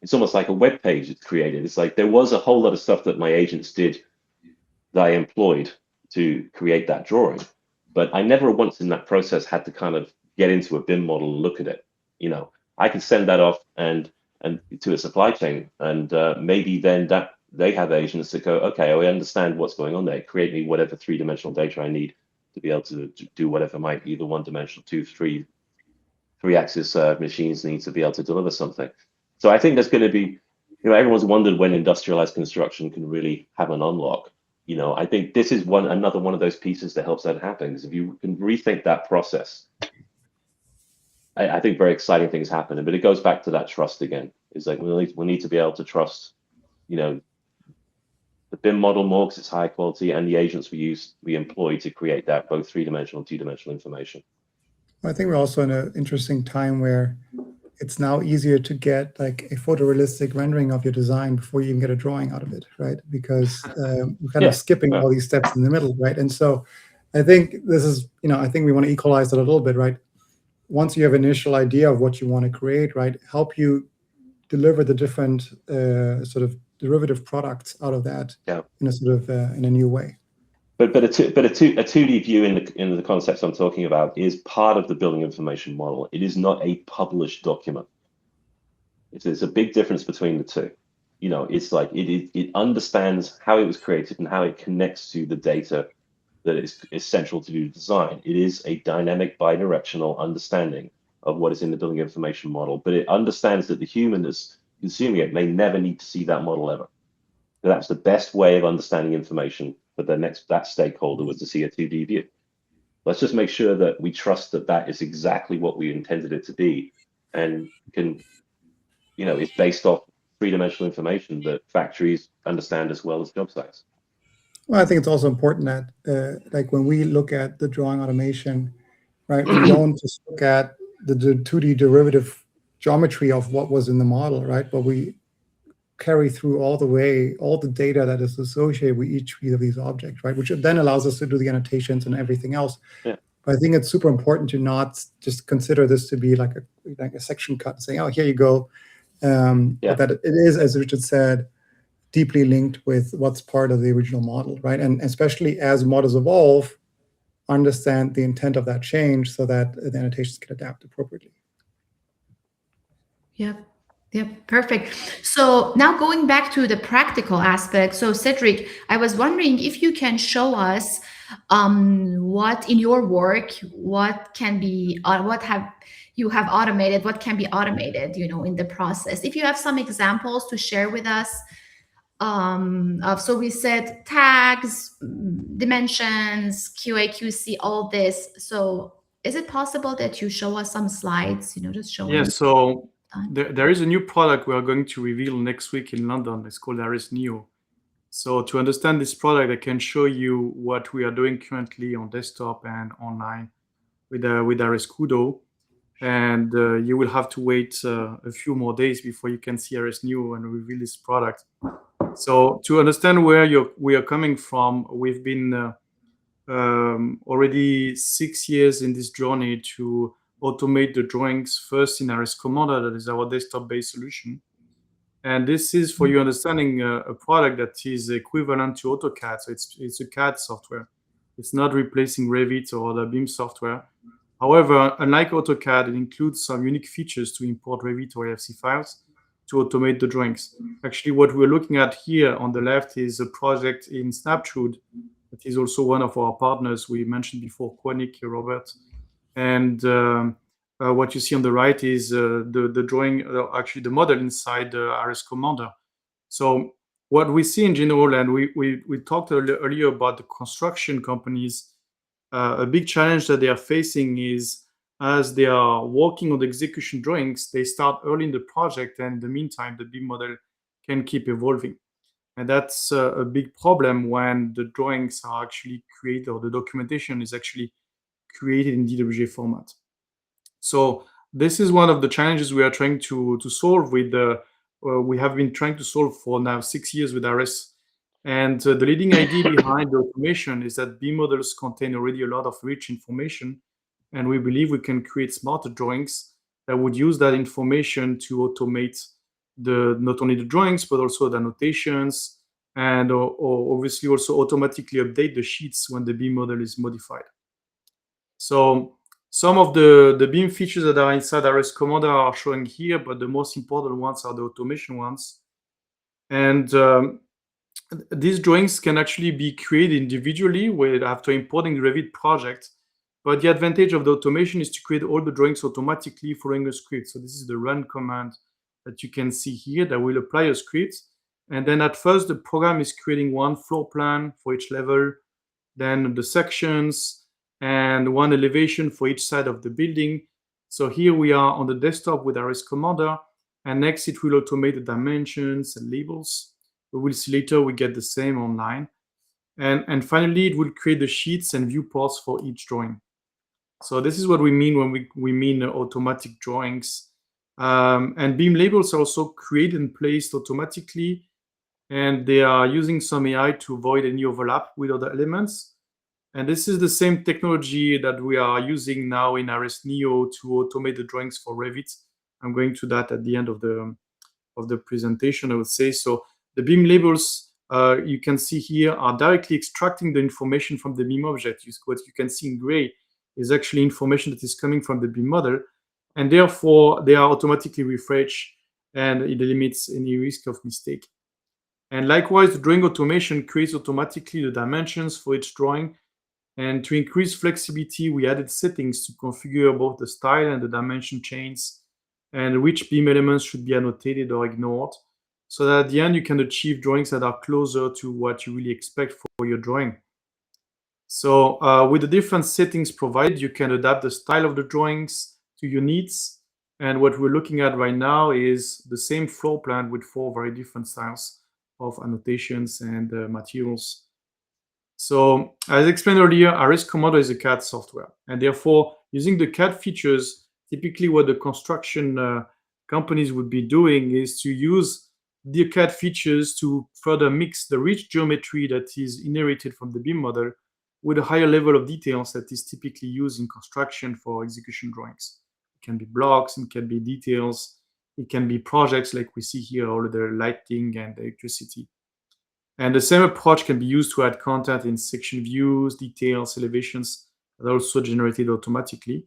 it's almost like a web page it's created. It's like there was a whole lot of stuff that my agents did that I employed to create that drawing, but I never once in that process had to kind of get into a BIM model and look at it. You know, I can send that off and to a supply chain, and maybe then that they have agents that go, okay, I understand what's going on there. Create me whatever three-dimensional data I need to be able to do whatever my either one-dimensional, three-axis machines need to be able to deliver something. So I think there's going to be, you know, everyone's wondered when industrialized construction can really have an unlock. You know, I think this is another one of those pieces that helps that happen. Because if you can rethink that process, I think very exciting things happen. But it goes back to that trust again. It's like we need to be able to trust, you know, the BIM model more because it's high quality, and the agents we employ to create that both three-dimensional and two-dimensional information. I think we're also in an interesting time where it's now easier to get like a photorealistic rendering of your design before you even get a drawing out of it, right? Because we're kind of skipping all these steps in the middle, right? And so I think this is, you know, I think we want to equalize that a little bit, right? Once you have an initial idea of what you want to create, right, help you deliver the different sort of derivative products out of that in a sort of in a new way. But a 2D view in the concepts I'm talking about is part of the building information model. It is not a published document. It's a big difference between the two. You know, it's like it understands how it was created and how it connects to the data that is essential to do design. It is a dynamic bidirectional understanding of what is in the building information model, but it understands that the human that's consuming it may never need to see that model ever. So that's the best way of understanding information. But that stakeholder was to see a 2D view. Let's just make sure that we trust that that is exactly what we intended it to be, and can, you know, it's based off three-dimensional information that factories understand as well as job sites. Well, I think it's also important that, like when we look at the drawing automation, right, we don't just look at the 2D derivative geometry of what was in the model, right, but we carry through all the data that is associated with each of these objects, right? Which then allows us to do the annotations and everything else. Yeah. But I think it's super important to not just consider this to be like a section cut and saying, oh, here you go. But that it is, as Richard said, deeply linked with what's part of the original model, right? And especially as models evolve, understand the intent of that change so that the annotations can adapt appropriately. Yep. Yep, perfect. So now going back to the practical aspect. So Cédric, I was wondering if you can show us what in your work, what can be, what have you automated, what can be automated, you know, in the process. If you have some examples to share with us. So we said tags, dimensions, QA, QC, all this. So is it possible that you show us some slides, you know, just showing? Yeah, so there is a new product we are going to reveal next week in London. It's called RS Neo. So to understand this product, I can show you what we are doing currently on desktop and online with RS Kudo. And you will have to wait a few more days before you can see RS Neo and reveal this product. So to understand where we are coming from, we've been already 6 years in this journey to automate the drawings first in RS Commander, that is our desktop-based solution. And this is, for your understanding, a product that is equivalent to AutoCAD. So it's a CAD software. It's not replacing Revit or the BIM software. However, unlike AutoCAD, it includes some unique features to import Revit or IFC files to automate the drawings. Actually, what we're looking at here on the left is a project in Snapshot. That is also one of our partners we mentioned before, Quanic, Robert. And what you see on the right is the drawing, actually the model inside the RS Commander. So what we see in general, and we talked earlier about the construction companies, a big challenge that they are facing is as they are working on the execution drawings, they start early in the project, and in the meantime, the BIM model can keep evolving. And that's a big problem when the drawings are actually created, or the documentation is actually created in DWG format. So this is one of the challenges we are trying to solve with we have been trying to solve for now 6 years with RS And the leading idea behind the automation is that BIM models contain already a lot of rich information, and we believe we can create smarter drawings that would use that information to automate not only the drawings, but also the annotations, and or obviously also automatically update the sheets when the BIM model is modified. So some of the BIM features that are inside RS Commander are showing here, but the most important ones are the automation ones. And these drawings can actually be created individually after importing the Revit project. But the advantage of the automation is to create all the drawings automatically following a script. So this is the run command that you can see here that will apply a script. And then at first, the program is creating one floor plan for each level, then the sections, and one elevation for each side of the building. So here we are on the desktop with RS Commander, and next it will automate the dimensions and labels. We will see later we get the same online. And finally, it will create the sheets and viewports for each drawing. So this is what we mean when we mean automatic drawings. And BIM labels are also created and placed automatically, and they are using some AI to avoid any overlap with other elements. And this is the same technology that we are using now in RS Neo to automate the drawings for Revit. I'm going to that at the end of the presentation, I would say. So the BIM labels you can see here are directly extracting the information from the BIM object. What you can see in gray is actually information that is coming from the BIM model, and therefore they are automatically refreshed, and it eliminates any risk of mistake. And likewise, the drawing automation creates automatically the dimensions for each drawing. And to increase flexibility, we added settings to configure both the style and the dimension chains, and which BIM elements should be annotated or ignored, so that at the end you can achieve drawings that are closer to what you really expect for your drawing. So with the different settings provided, you can adapt the style of the drawings to your needs. And what we're looking at right now is the same floor plan with 4 very different styles of annotations and materials. So as explained earlier, RS Commander is a CAD software, and therefore using the CAD features, typically what the construction companies would be doing is to use the CAD features to further mix the rich geometry that is inherited from the BIM model with a higher level of details that is typically used in construction for execution drawings. It can be blocks, it can be details, it can be projects like we see here, all the lighting and electricity. And the same approach can be used to add content in section views, details, elevations that are also generated automatically.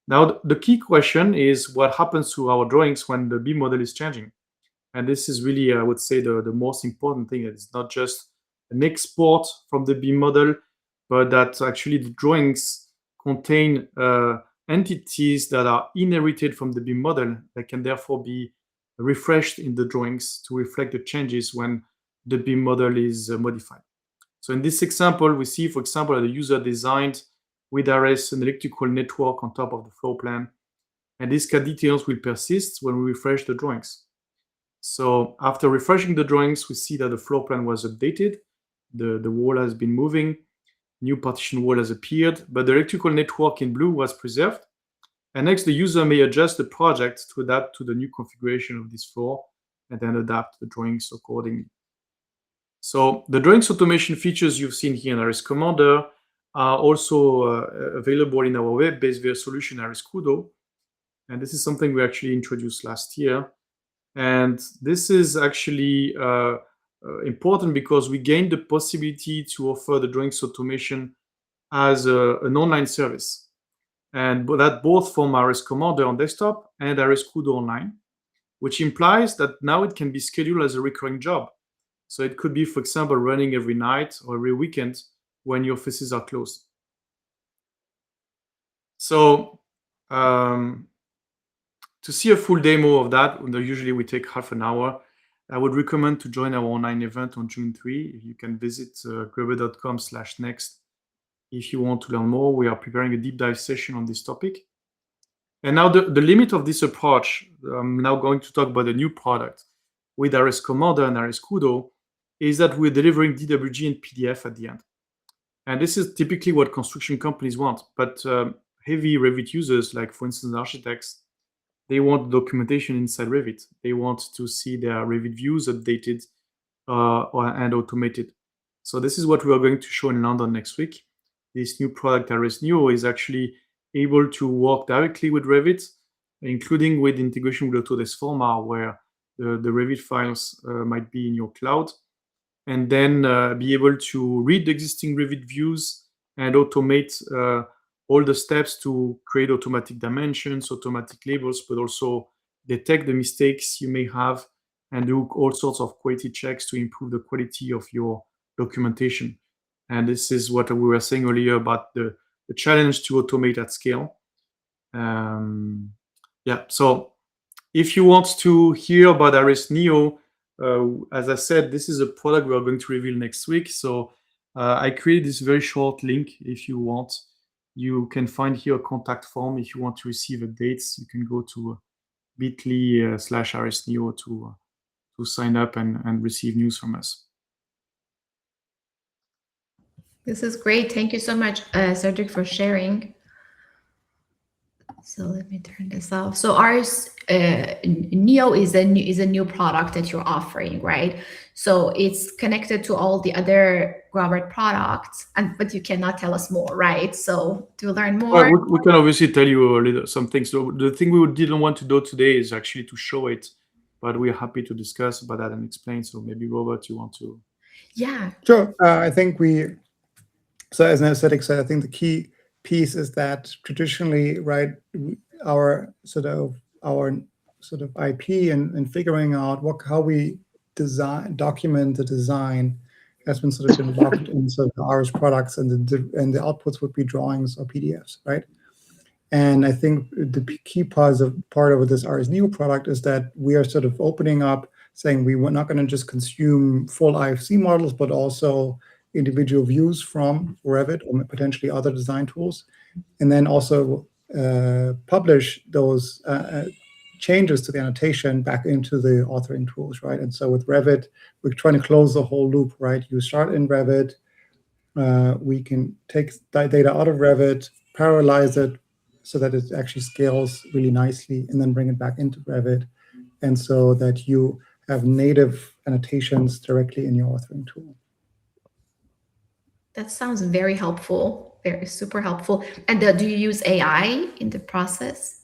Now, the key question is what happens to our drawings when the BIM model is changing? And this is really, I would say, the most important thing. It's not just an export from the BIM model, but that actually the drawings contain entities that are inherited from the BIM model that can therefore be refreshed in the drawings to reflect the changes when the BIM model is modified. So in this example, we see, for example, that the user designed with RS an electrical network on top of the floor plan. And these CAD details will persist when we refresh the drawings. So after refreshing the drawings, we see that the floor plan was updated. The wall has been moving. New partition wall has appeared, but the electrical network in blue was preserved. And next, the user may adjust the project to adapt to the new configuration of this floor and then adapt the drawings accordingly. So the drawings automation features you've seen here in RS Commander are also available in our web-based solution, RS Kudo. And this is something we actually introduced last year. And this is actually important because we gained the possibility to offer the drawings automation as an online service. And that both from RS Commander on desktop and RS Kudo online, which implies that now it can be scheduled as a recurring job. So it could be, for example, running every night or every weekend when your offices are closed. So to see a full demo of that, usually we take half an hour. I would recommend to join our online event on June 3. You can visit graebert.com/next if you want to learn more. We are preparing a deep dive session on this topic. And now the limit of this approach, I'm now going to talk about a new product with RS Commander and RS Kudo, is that we're delivering DWG and PDF at the end. And this is typically what construction companies want. But heavy Revit users, like for instance architects, they want documentation inside Revit. They want to see their Revit views updated and automated. So this is what we are going to show in London next week. This new product, RS Neo, is actually able to work directly with Revit, including with integration with Autodesk Forma, where the Revit files might be in your cloud, and then be able to read the existing Revit views and automate all the steps to create automatic dimensions, automatic labels, but also detect the mistakes you may have and do all sorts of quality checks to improve the quality of your documentation. And this is what we were saying earlier about the challenge to automate at scale. Yeah, so if you want to hear about RS Neo, as I said, this is a product we are going to reveal next week. So I created this very short link. If you want, you can find here a contact form. If you want to receive updates, you can go to bit.ly/RS Neo to sign up and receive news from us. This is great. Thank you so much, Cédric, for sharing. So let me turn this off. So RS Neo is a new product that you're offering, right? So it's connected to all the other Graebert products, but you cannot tell us more, right? So to learn more, well, we can obviously tell you some things. So the thing we didn't want to do today is actually to show it, but we're happy to discuss about that and explain. So maybe Robert, you want to? Yeah, sure. I think so as Cédric said, I think the key piece is that traditionally, right, our sort of IP and figuring out how we document the design has been sort of been locked in sort of RS products, and the outputs would be drawings or PDFs, right? And I think the key part of this RS Neo product is that we are sort of opening up, saying we're not going to just consume full IFC models, but also individual views from Revit or potentially other design tools, and then also publish those changes to the annotation back into the authoring tools, right? And so with Revit, we're trying to close the whole loop, right? You start in Revit, we can take that data out of Revit, parallelize it so that it actually scales really nicely, and then bring it back into Revit, and so that you have native annotations directly in your authoring tool. That sounds very helpful, very super helpful. And do you use AI in the process?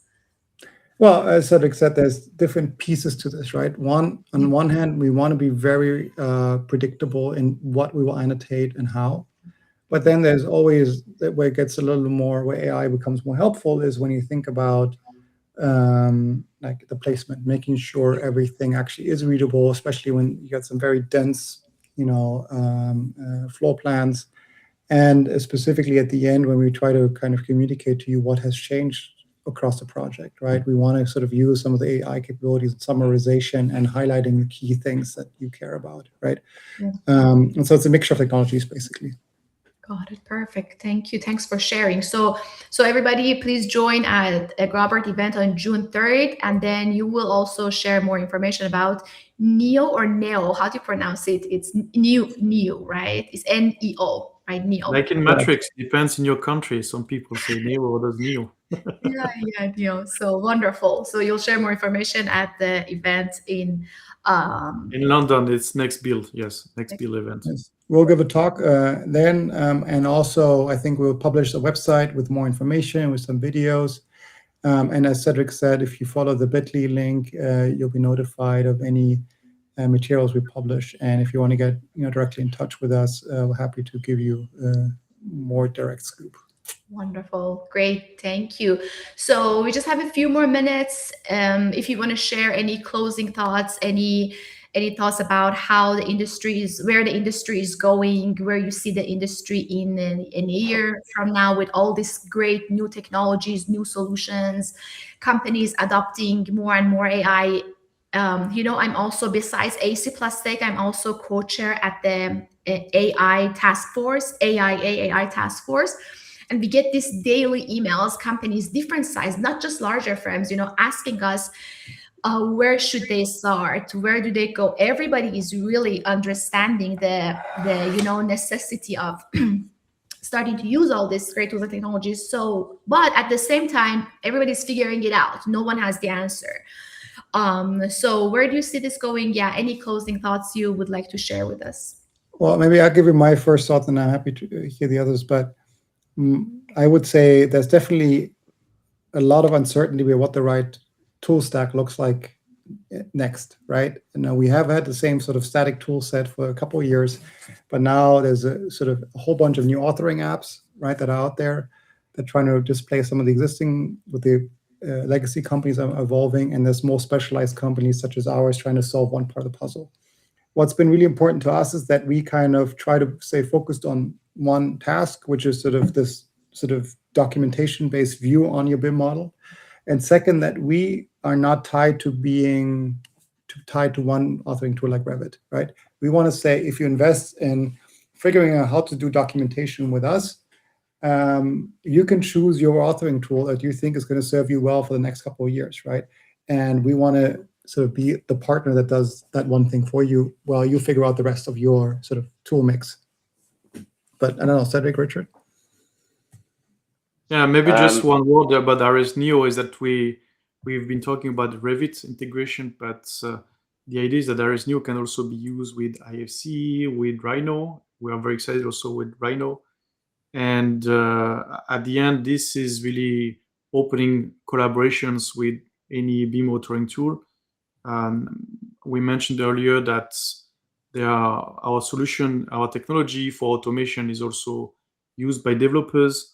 Well, as Cédric said, there's different pieces to this, right? On one hand, we want to be very predictable in what we will annotate and how. But then there's always where it gets a little more, where AI becomes more helpful, is when you think about like the placement, making sure everything actually is readable, especially when you get some very dense, floor plans. And specifically at the end, when we try to kind of communicate to you what has changed across the project, right? We want to sort of use some of the AI capabilities, summarization, and highlighting the key things that you care about, right? Yeah. And so it's a mixture of technologies, basically. Got it. Perfect. Thank you. Thanks for sharing. So everybody, please join at a Graebert event on June 3rd, and then you will also share more information about Neo or Neo. How do you pronounce it? It's Neo, right? It's Neo, right? Neo. Like in Matrix, depends in your country. Some people say Neo, others Neo. yeah, Neo. So wonderful. So you'll share more information at the event in London. It's next build. Yes, next build event. Yes. We'll give a talk then, and also I think we'll publish a website with more information, with some videos. And as Cédric said, if you follow the bit.ly link, you'll be notified of any materials we publish. And if you want to get directly in touch with us, we're happy to give you more direct scoop. Wonderful. Great. Thank you. So we just have a few more minutes. If you want to share any closing thoughts, any thoughts about how the industry is, where the industry is going, where you see the industry in a year from now with all these great new technologies, new solutions, companies adopting more and more AI. I'm also, besides aec+tech, I'm also co-chair at the AI task force, AI task force. And we get these daily emails, companies, different size, not just larger firms, asking us, where should they start? Where do they go? Everybody is really understanding the necessity of starting to use all these great tools and technologies. So, but at the same time, everybody's figuring it out. No one has the answer. So where do you see this going? Yeah, any closing thoughts you would like to share with us? Well, maybe I'll give you my first thoughts, and I'm happy to hear the others. But I would say there's definitely a lot of uncertainty with what the right tool stack looks like next, right? And we have had the same sort of static tool set for a couple of years, but now there's a sort of a whole bunch of new authoring apps, right, that are out there that trying to displace some of the existing, with the legacy companies are evolving, and there's more specialized companies such as ours trying to solve one part of the puzzle. What's been really important to us is that we kind of try to stay focused on one task, which is sort of this sort of documentation-based view on your BIM model. And second, that we are not tied to being tied to one authoring tool like Revit, right? We want to say, if you invest in figuring out how to do documentation with us, you can choose your authoring tool that you think is going to serve you well for the next couple of years, right? And we want to sort of be the partner that does that one thing for you while you figure out the rest of your sort of tool mix. But I don't know, Cédric, Richard? Yeah, maybe just one word about RS Neo is that we've been talking about Revit integration, but the idea is that RS Neo can also be used with IFC, with Rhino. We are very excited also with Rhino. And at the end, this is really opening collaborations with any BIM authoring tool. We mentioned earlier that our solution, our technology for automation is also used by developers.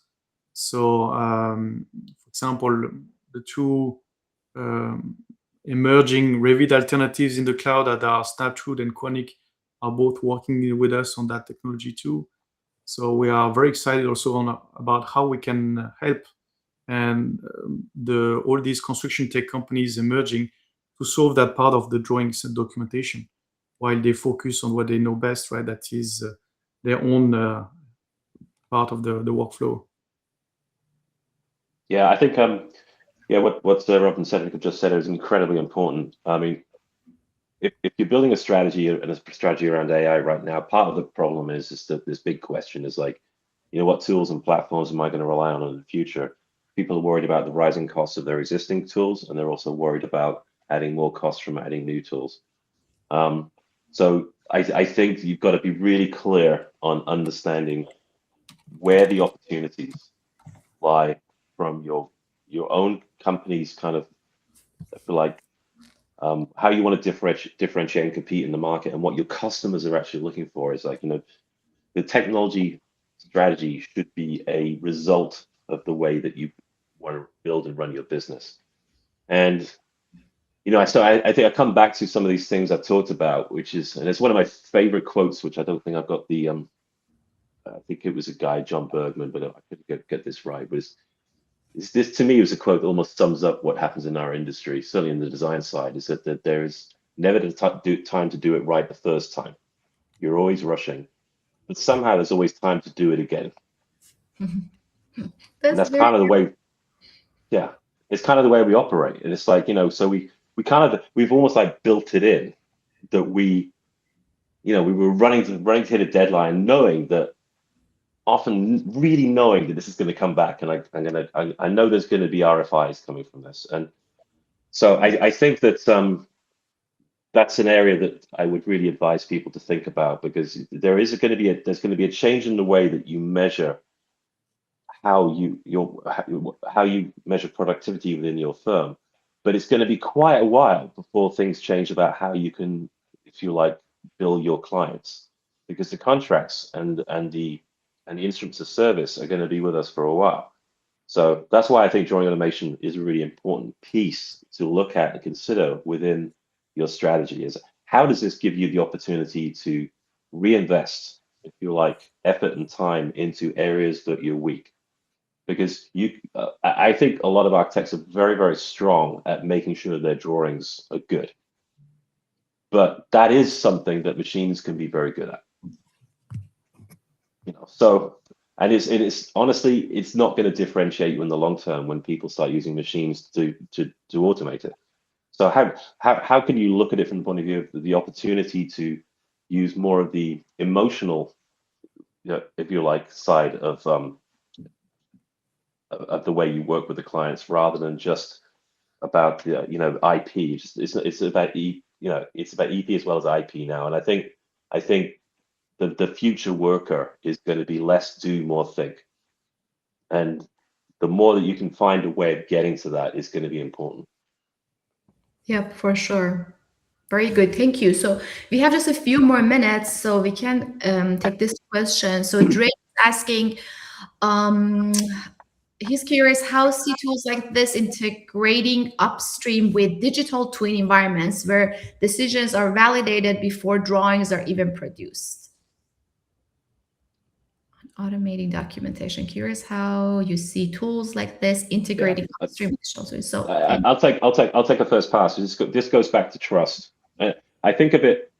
So, for example, the two emerging Revit alternatives in the cloud that are Snapshot and Quanic are both working with us on that technology too. So we are very excited also about how we can help and all these construction tech companies emerging to solve that part of the drawings and documentation, while they focus on what they know best, right? That is their own part of the workflow. Yeah, I think what Rob and Cédric have just said is incredibly important. I mean, if you're building a strategy and a strategy around AI right now, part of the problem is that this big question is like, what tools and platforms am I going to rely on in the future? People are worried about the rising costs of their existing tools, and they're also worried about adding more costs from adding new tools. So I think you've got to be really clear on understanding where the opportunities lie from your own company's kind of, I feel like, how you want to differentiate and compete in the market, and what your customers are actually looking for is like, the technology strategy should be a result of the way that you want to build and run your business. And so I think I come back to some of these things I've talked about, which is, and it's one of my favorite quotes, which I don't think I've got the I think it was a guy, John Bergman, but I couldn't get this right. But this to me was a quote that almost sums up what happens in our industry, certainly in the design side, is that there is never the time to do it right the first time. You're always rushing, but somehow there's always time to do it again. That's kind of the way, yeah, it's kind of the way we operate. And it's like, so we've almost like built it in that we were running to hit a deadline, knowing that, often really knowing that this is going to come back, and I know there's going to be RFIs coming from this. And so I think that that's an area that I would really advise people to think about, because there's going to be a change in the way that you measure how you measure productivity within your firm. But it's going to be quite a while before things change about how you can, if you like, bill your clients, because the contracts and the instruments of service are going to be with us for a while. So that's why I think drawing automation is a really important piece to look at and consider within your strategy. Is how does this give you the opportunity to reinvest, if you like, effort and time into areas that you're weak? Because I think a lot of architects are very, very strong at making sure their drawings are good. But that is something that machines can be very good at. So, and it's honestly, it's not going to differentiate you in the long term when people start using machines to automate it. So how can you look at it from the point of view of the opportunity to use more of the emotional, if you like, side of the way you work with the clients, rather than just about IP. It's about it's about EP as well as IP now. And I think the future worker is going to be less do, more think. And the more that you can find a way of getting to that is going to be important. Yep, for sure. Very good. Thank you. So we have just a few more minutes, so we can take this question. So Drake is asking, he's curious how see tools like this integrating upstream with digital twin environments where decisions are validated before drawings are even produced. Automating documentation. Curious how you see tools like this integrating upstream with digital twins. So I'll take a first pass. This goes back to trust. I think of it.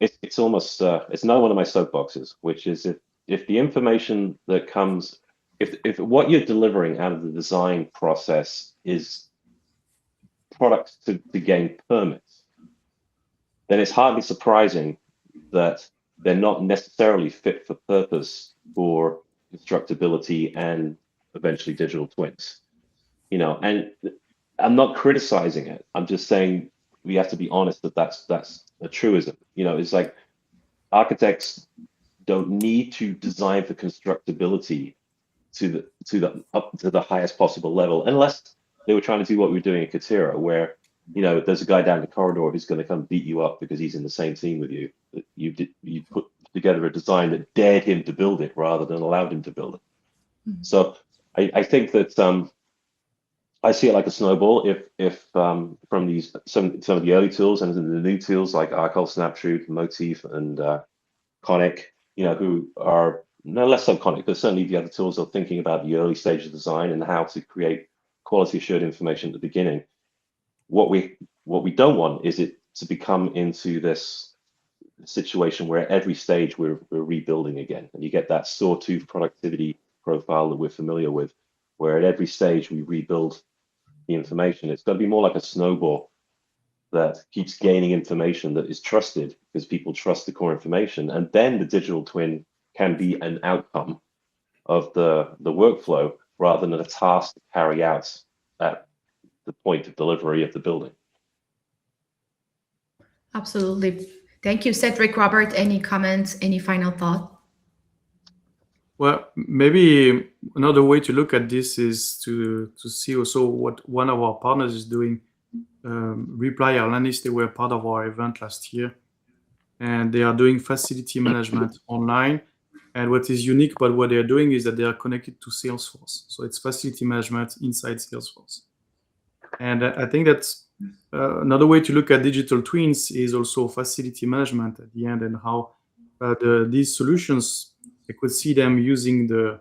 It's almost it's another one of my soapboxes, which is if the information that comes, if what you're delivering out of the design process is products to gain permits, then it's hardly surprising that they're not necessarily fit for purpose for constructability and eventually digital twins. You know, and I'm not criticizing it. I'm just saying we have to be honest that that's a truism. You know, it's like architects don't need to design for constructability to the highest possible level, unless they were trying to do what we were doing at Katira, where, you know, there's a guy down the corridor who's going to come beat you up because he's in the same team with you. You put together a design that dared him to build it rather than allowed him to build it. Mm-hmm. So I think that I see it like a snowball. If from these some of the early tools and the new tools like Arcol, Snapshoot, Motif, and Conic, you know, who are no less so Conic, but certainly the other tools are thinking about the early stage of design and how to create quality assured information at the beginning. What we don't want is it to become into this situation where every stage we're rebuilding again, and you get that sawtooth productivity profile that we're familiar with, where at every stage we rebuild the information. It's got to be more like a snowball that keeps gaining information that is trusted because people trust the core information, and then the digital twin can be an outcome of the workflow rather than a task to carry out at the point of delivery of the building. Absolutely. Thank you, Cédric. Robert, any comments, any final thought? Well, maybe another way to look at this is to see also what one of our partners is doing. Reply Irelandis, they were part of our event last year, and they are doing facility management online. And what is unique about what they are doing is that they are connected to Salesforce. So it's facility management inside Salesforce. And I think that's another way to look at digital twins is also facility management at the end, and how these solutions, I could see them using the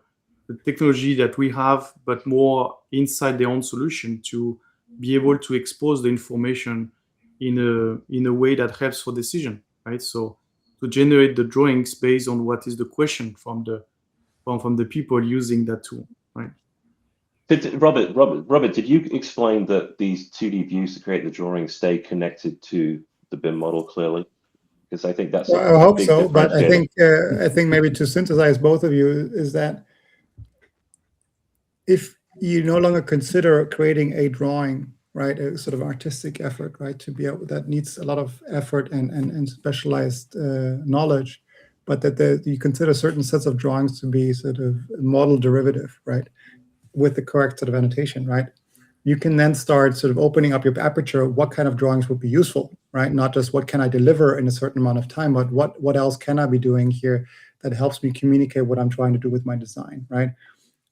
technology that we have, but more inside their own solution to be able to expose the information in a way that helps for decision, right? So to generate the drawings based on what is the question from the people using that tool, right? Robert, did you explain that these 2D views to create the drawings stay connected to the BIM model clearly? Because I think that's I hope so, but I think maybe to synthesize both of you is that if you no longer consider creating a drawing, right, a sort of artistic effort, right, to be able, that needs a lot of effort and specialized knowledge, but that you consider certain sets of drawings to be sort of model derivative, right, with the correct sort of annotation, right, you can then start sort of opening up your aperture. What kind of drawings would be useful, right? Not just what can I deliver in a certain amount of time, but what else can I be doing here that helps me communicate what I'm trying to do with my design, right?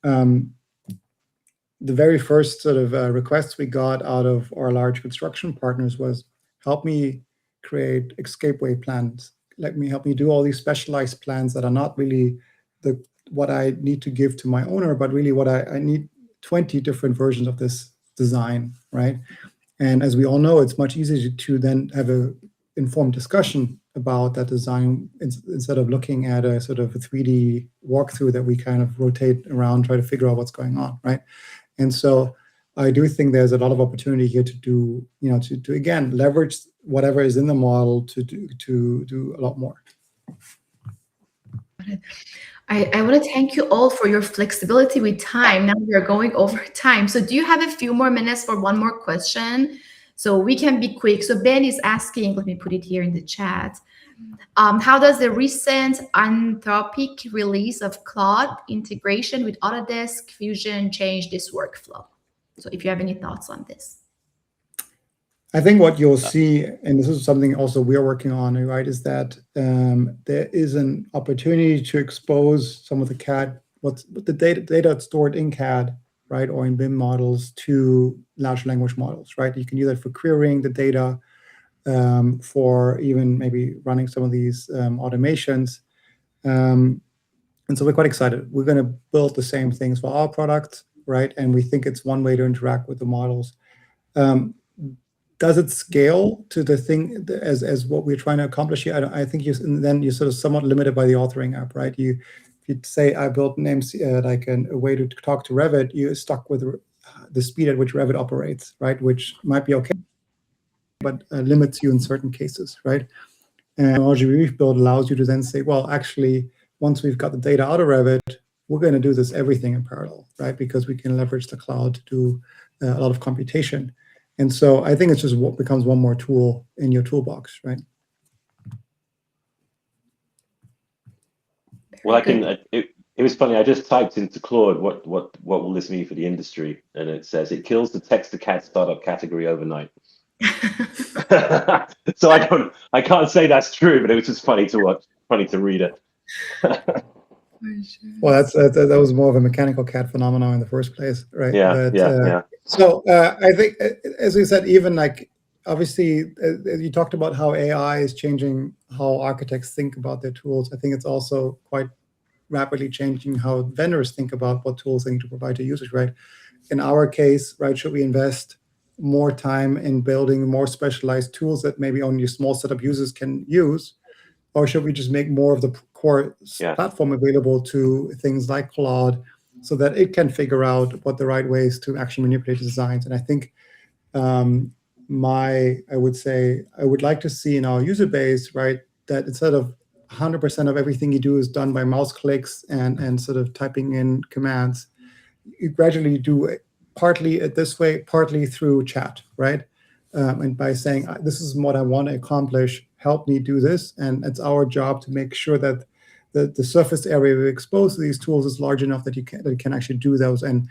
The very first sort of requests we got out of our large construction partners was, help me create escapeway plans. Help me do all these specialized plans that are not really what I need to give to my owner, but really what I need 20 different versions of this design, right? And as we all know, it's much easier to then have a informed discussion about that design instead of looking at a sort of a 3D walkthrough that we kind of rotate around, try to figure out what's going on, right? And so I do think there's a lot of opportunity here to do, you know, to again, leverage whatever is in the model to do a lot more. I want to thank you all for your flexibility with time. Now we are going over time. So do you have a few more minutes for one more question? So we can be quick. So Ben is asking, let me put it here in the chat. How does the recent Anthropic release of Claude integration with Autodesk Fusion change this workflow? So if you have any thoughts on this. I think what you'll see, and this is something also we are working on, right, is that there is an opportunity to expose some of the CAD, the data stored in CAD, right, or in BIM models to large language models, right? You can use that for querying the data, for even maybe running some of these automations. And so we're quite excited. We're going to build the same things for our products, right? And we think it's one way to interact with the models. Does it scale to the thing as what we're trying to accomplish here? I think then you're sort of somewhat limited by the authoring app, right? If you say I built an MC, like a way to talk to Revit, you're stuck with the speed at which Revit operates, right? Which might be okay, but limits you in certain cases, right? And the technology we've built allows you to then say, well, actually, once we've got the data out of Revit, we're going to do this everything in parallel, right? Because we can leverage the cloud to do a lot of computation. And so I think it's just what becomes one more tool in your toolbox, right? Well, it was funny. I just typed into Claude, what will this mean for the industry? And it says it kills the text-to-CAD startup category overnight. So I can't say that's true, but it was just funny to watch, funny to read it. Well, that was more of a mechanical CAD phenomenon in the first place, right? Yeah, yeah. So I think, as we said, even like obviously you talked about how AI is changing how architects think about their tools. I think it's also quite rapidly changing how vendors think about what tools they need to provide to users, right? In our case, right, should we invest more time in building more specialized tools that maybe only a small set of users can use? Or should we just make more of the core platform available to things like Claude so that it can figure out what the right ways to actually manipulate designs? And I think I would say I would like to see in our user base, right, that instead of 100% of everything you do is done by mouse clicks and sort of typing in commands, you gradually do it partly this way, partly through chat, right? And by saying, this is what I want to accomplish, help me do this. And it's our job to make sure that the surface area we expose to these tools is large enough that you can actually do those. And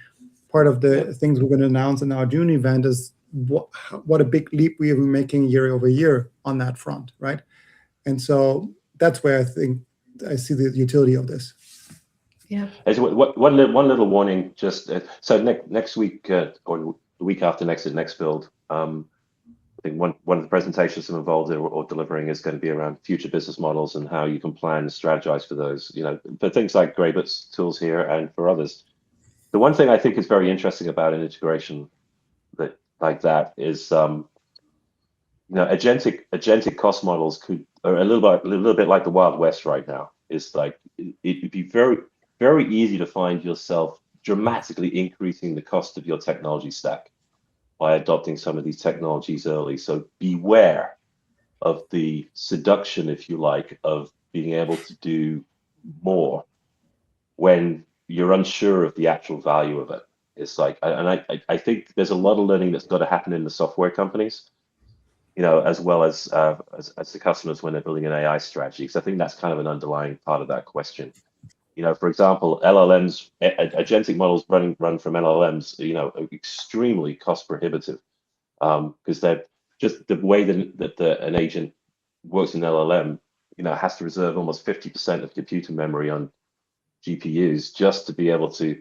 part of the things we're going to announce in our June event is what a big leap we are making year over year on that front, right? And so that's where I think I see the utility of this. Yeah. As one little warning, just so next week or the week after next at Next Build, I think one of the presentations I'm involved in or delivering is going to be around future business models and how you can plan and strategize for those. You know, for things like Graebert's tools here and for others. The one thing I think is very interesting about an integration like that is, you know, agentic cost models are a little bit like the Wild West right now. It's like it'd be very easy to find yourself dramatically increasing the cost of your technology stack by adopting some of these technologies early. So beware of the seduction, if you like, of being able to do more when you're unsure of the actual value of it. It's like, and I think there's a lot of learning that's got to happen in the software companies, you know, as well as the customers when they're building an AI strategy. Because I think that's kind of an underlying part of that question. You know, for example, LLMs, agentic models run from LLMs, you know, are extremely cost prohibitive because they're just the way that an agent works in LLM, you know, has to reserve almost 50% of computer memory on GPUs just to be able to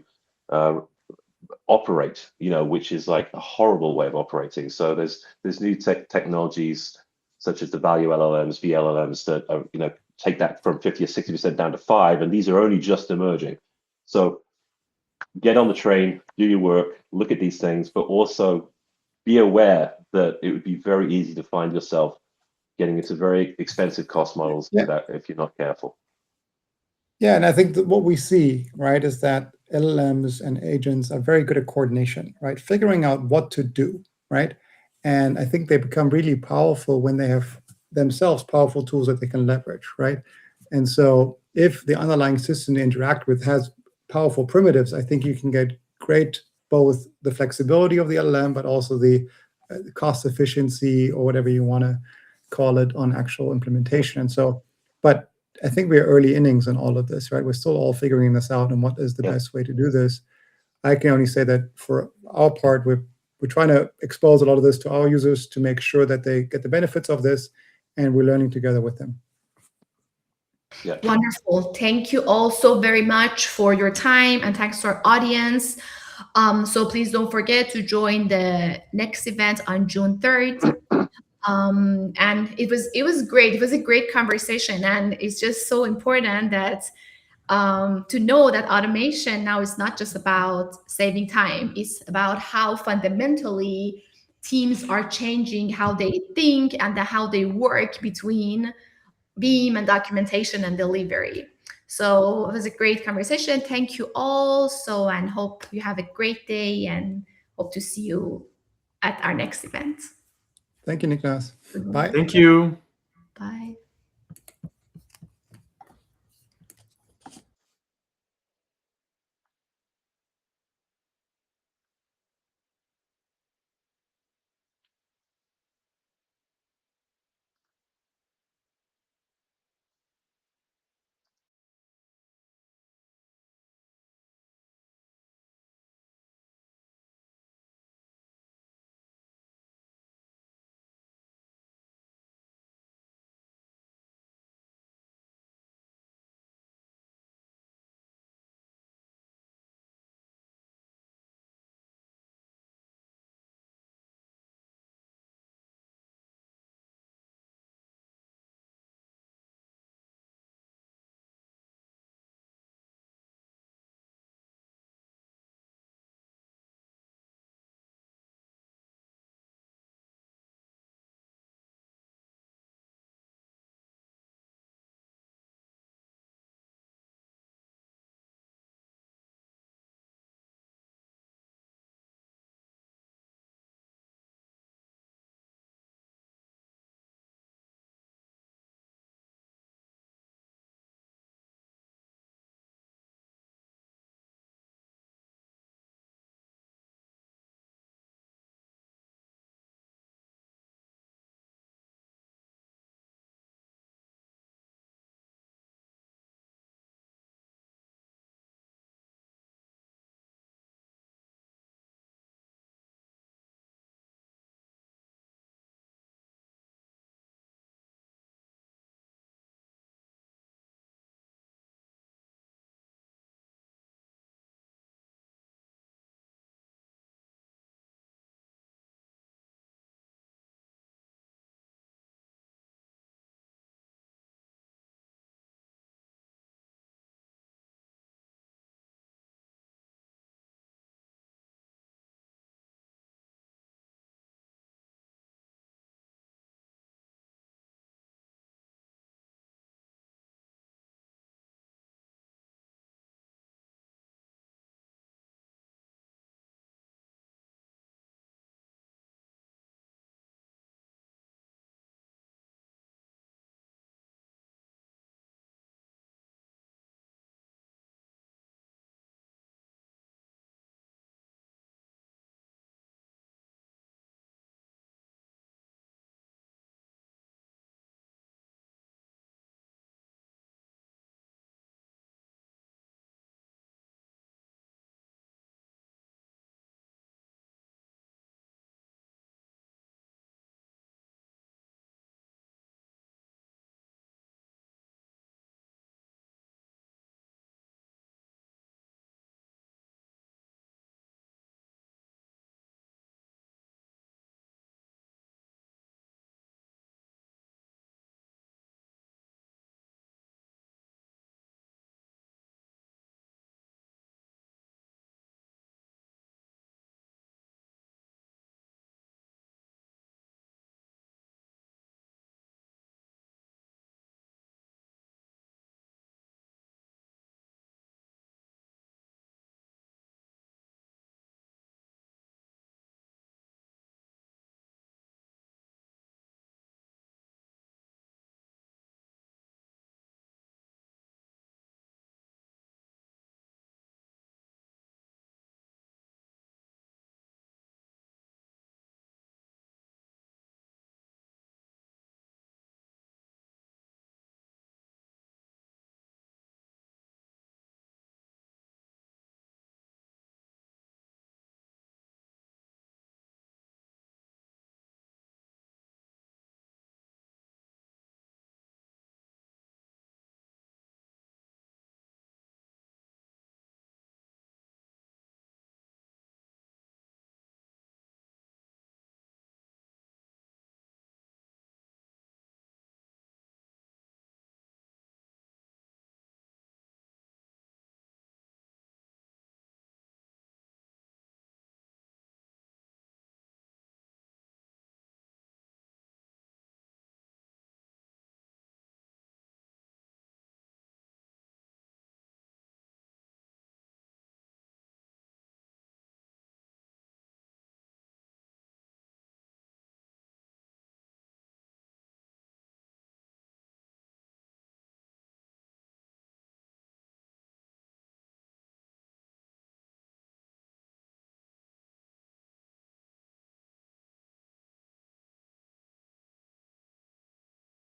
operate, you know, which is like a horrible way of operating. So there's new technologies such as the value LLMs, VLLMs that are, you know, take that from 50 or 60% down to 5%, and these are only just emerging. So get on the train, do your work, look at these things, but also be aware that it would be very easy to find yourself getting into very expensive cost models if you're not careful. Yeah, and I think that what we see, right, is that LLMs and agents are very good at coordination, right? Figuring out what to do, right? And I think they become really powerful when they have themselves powerful tools that they can leverage, right? And so if the underlying system they interact with has powerful primitives, I think you can get great, both the flexibility of the LLM, but also the cost efficiency or whatever you want to call it on actual implementation. And so, but I think we're early innings in all of this, right? We're still all figuring this out and what is the best way to do this. I can only say that for our part, we're trying to expose a lot of this to our users to make sure that they get the benefits of this, and we're learning together with them. Yeah. Wonderful. Thank you all so very much for your time, and thanks to our audience. So please don't forget to join the next event on June 3rd. And it was great. It was a great conversation, and it's just so important that to know that automation now is not just about saving time. It's about how fundamentally teams are changing how they think and how they work between BIM and documentation and delivery. So it was a great conversation. Thank you all. And hope you have a great day, and hope to see you at our next event. Thank you, Niklas. Bye. Thank you. Bye.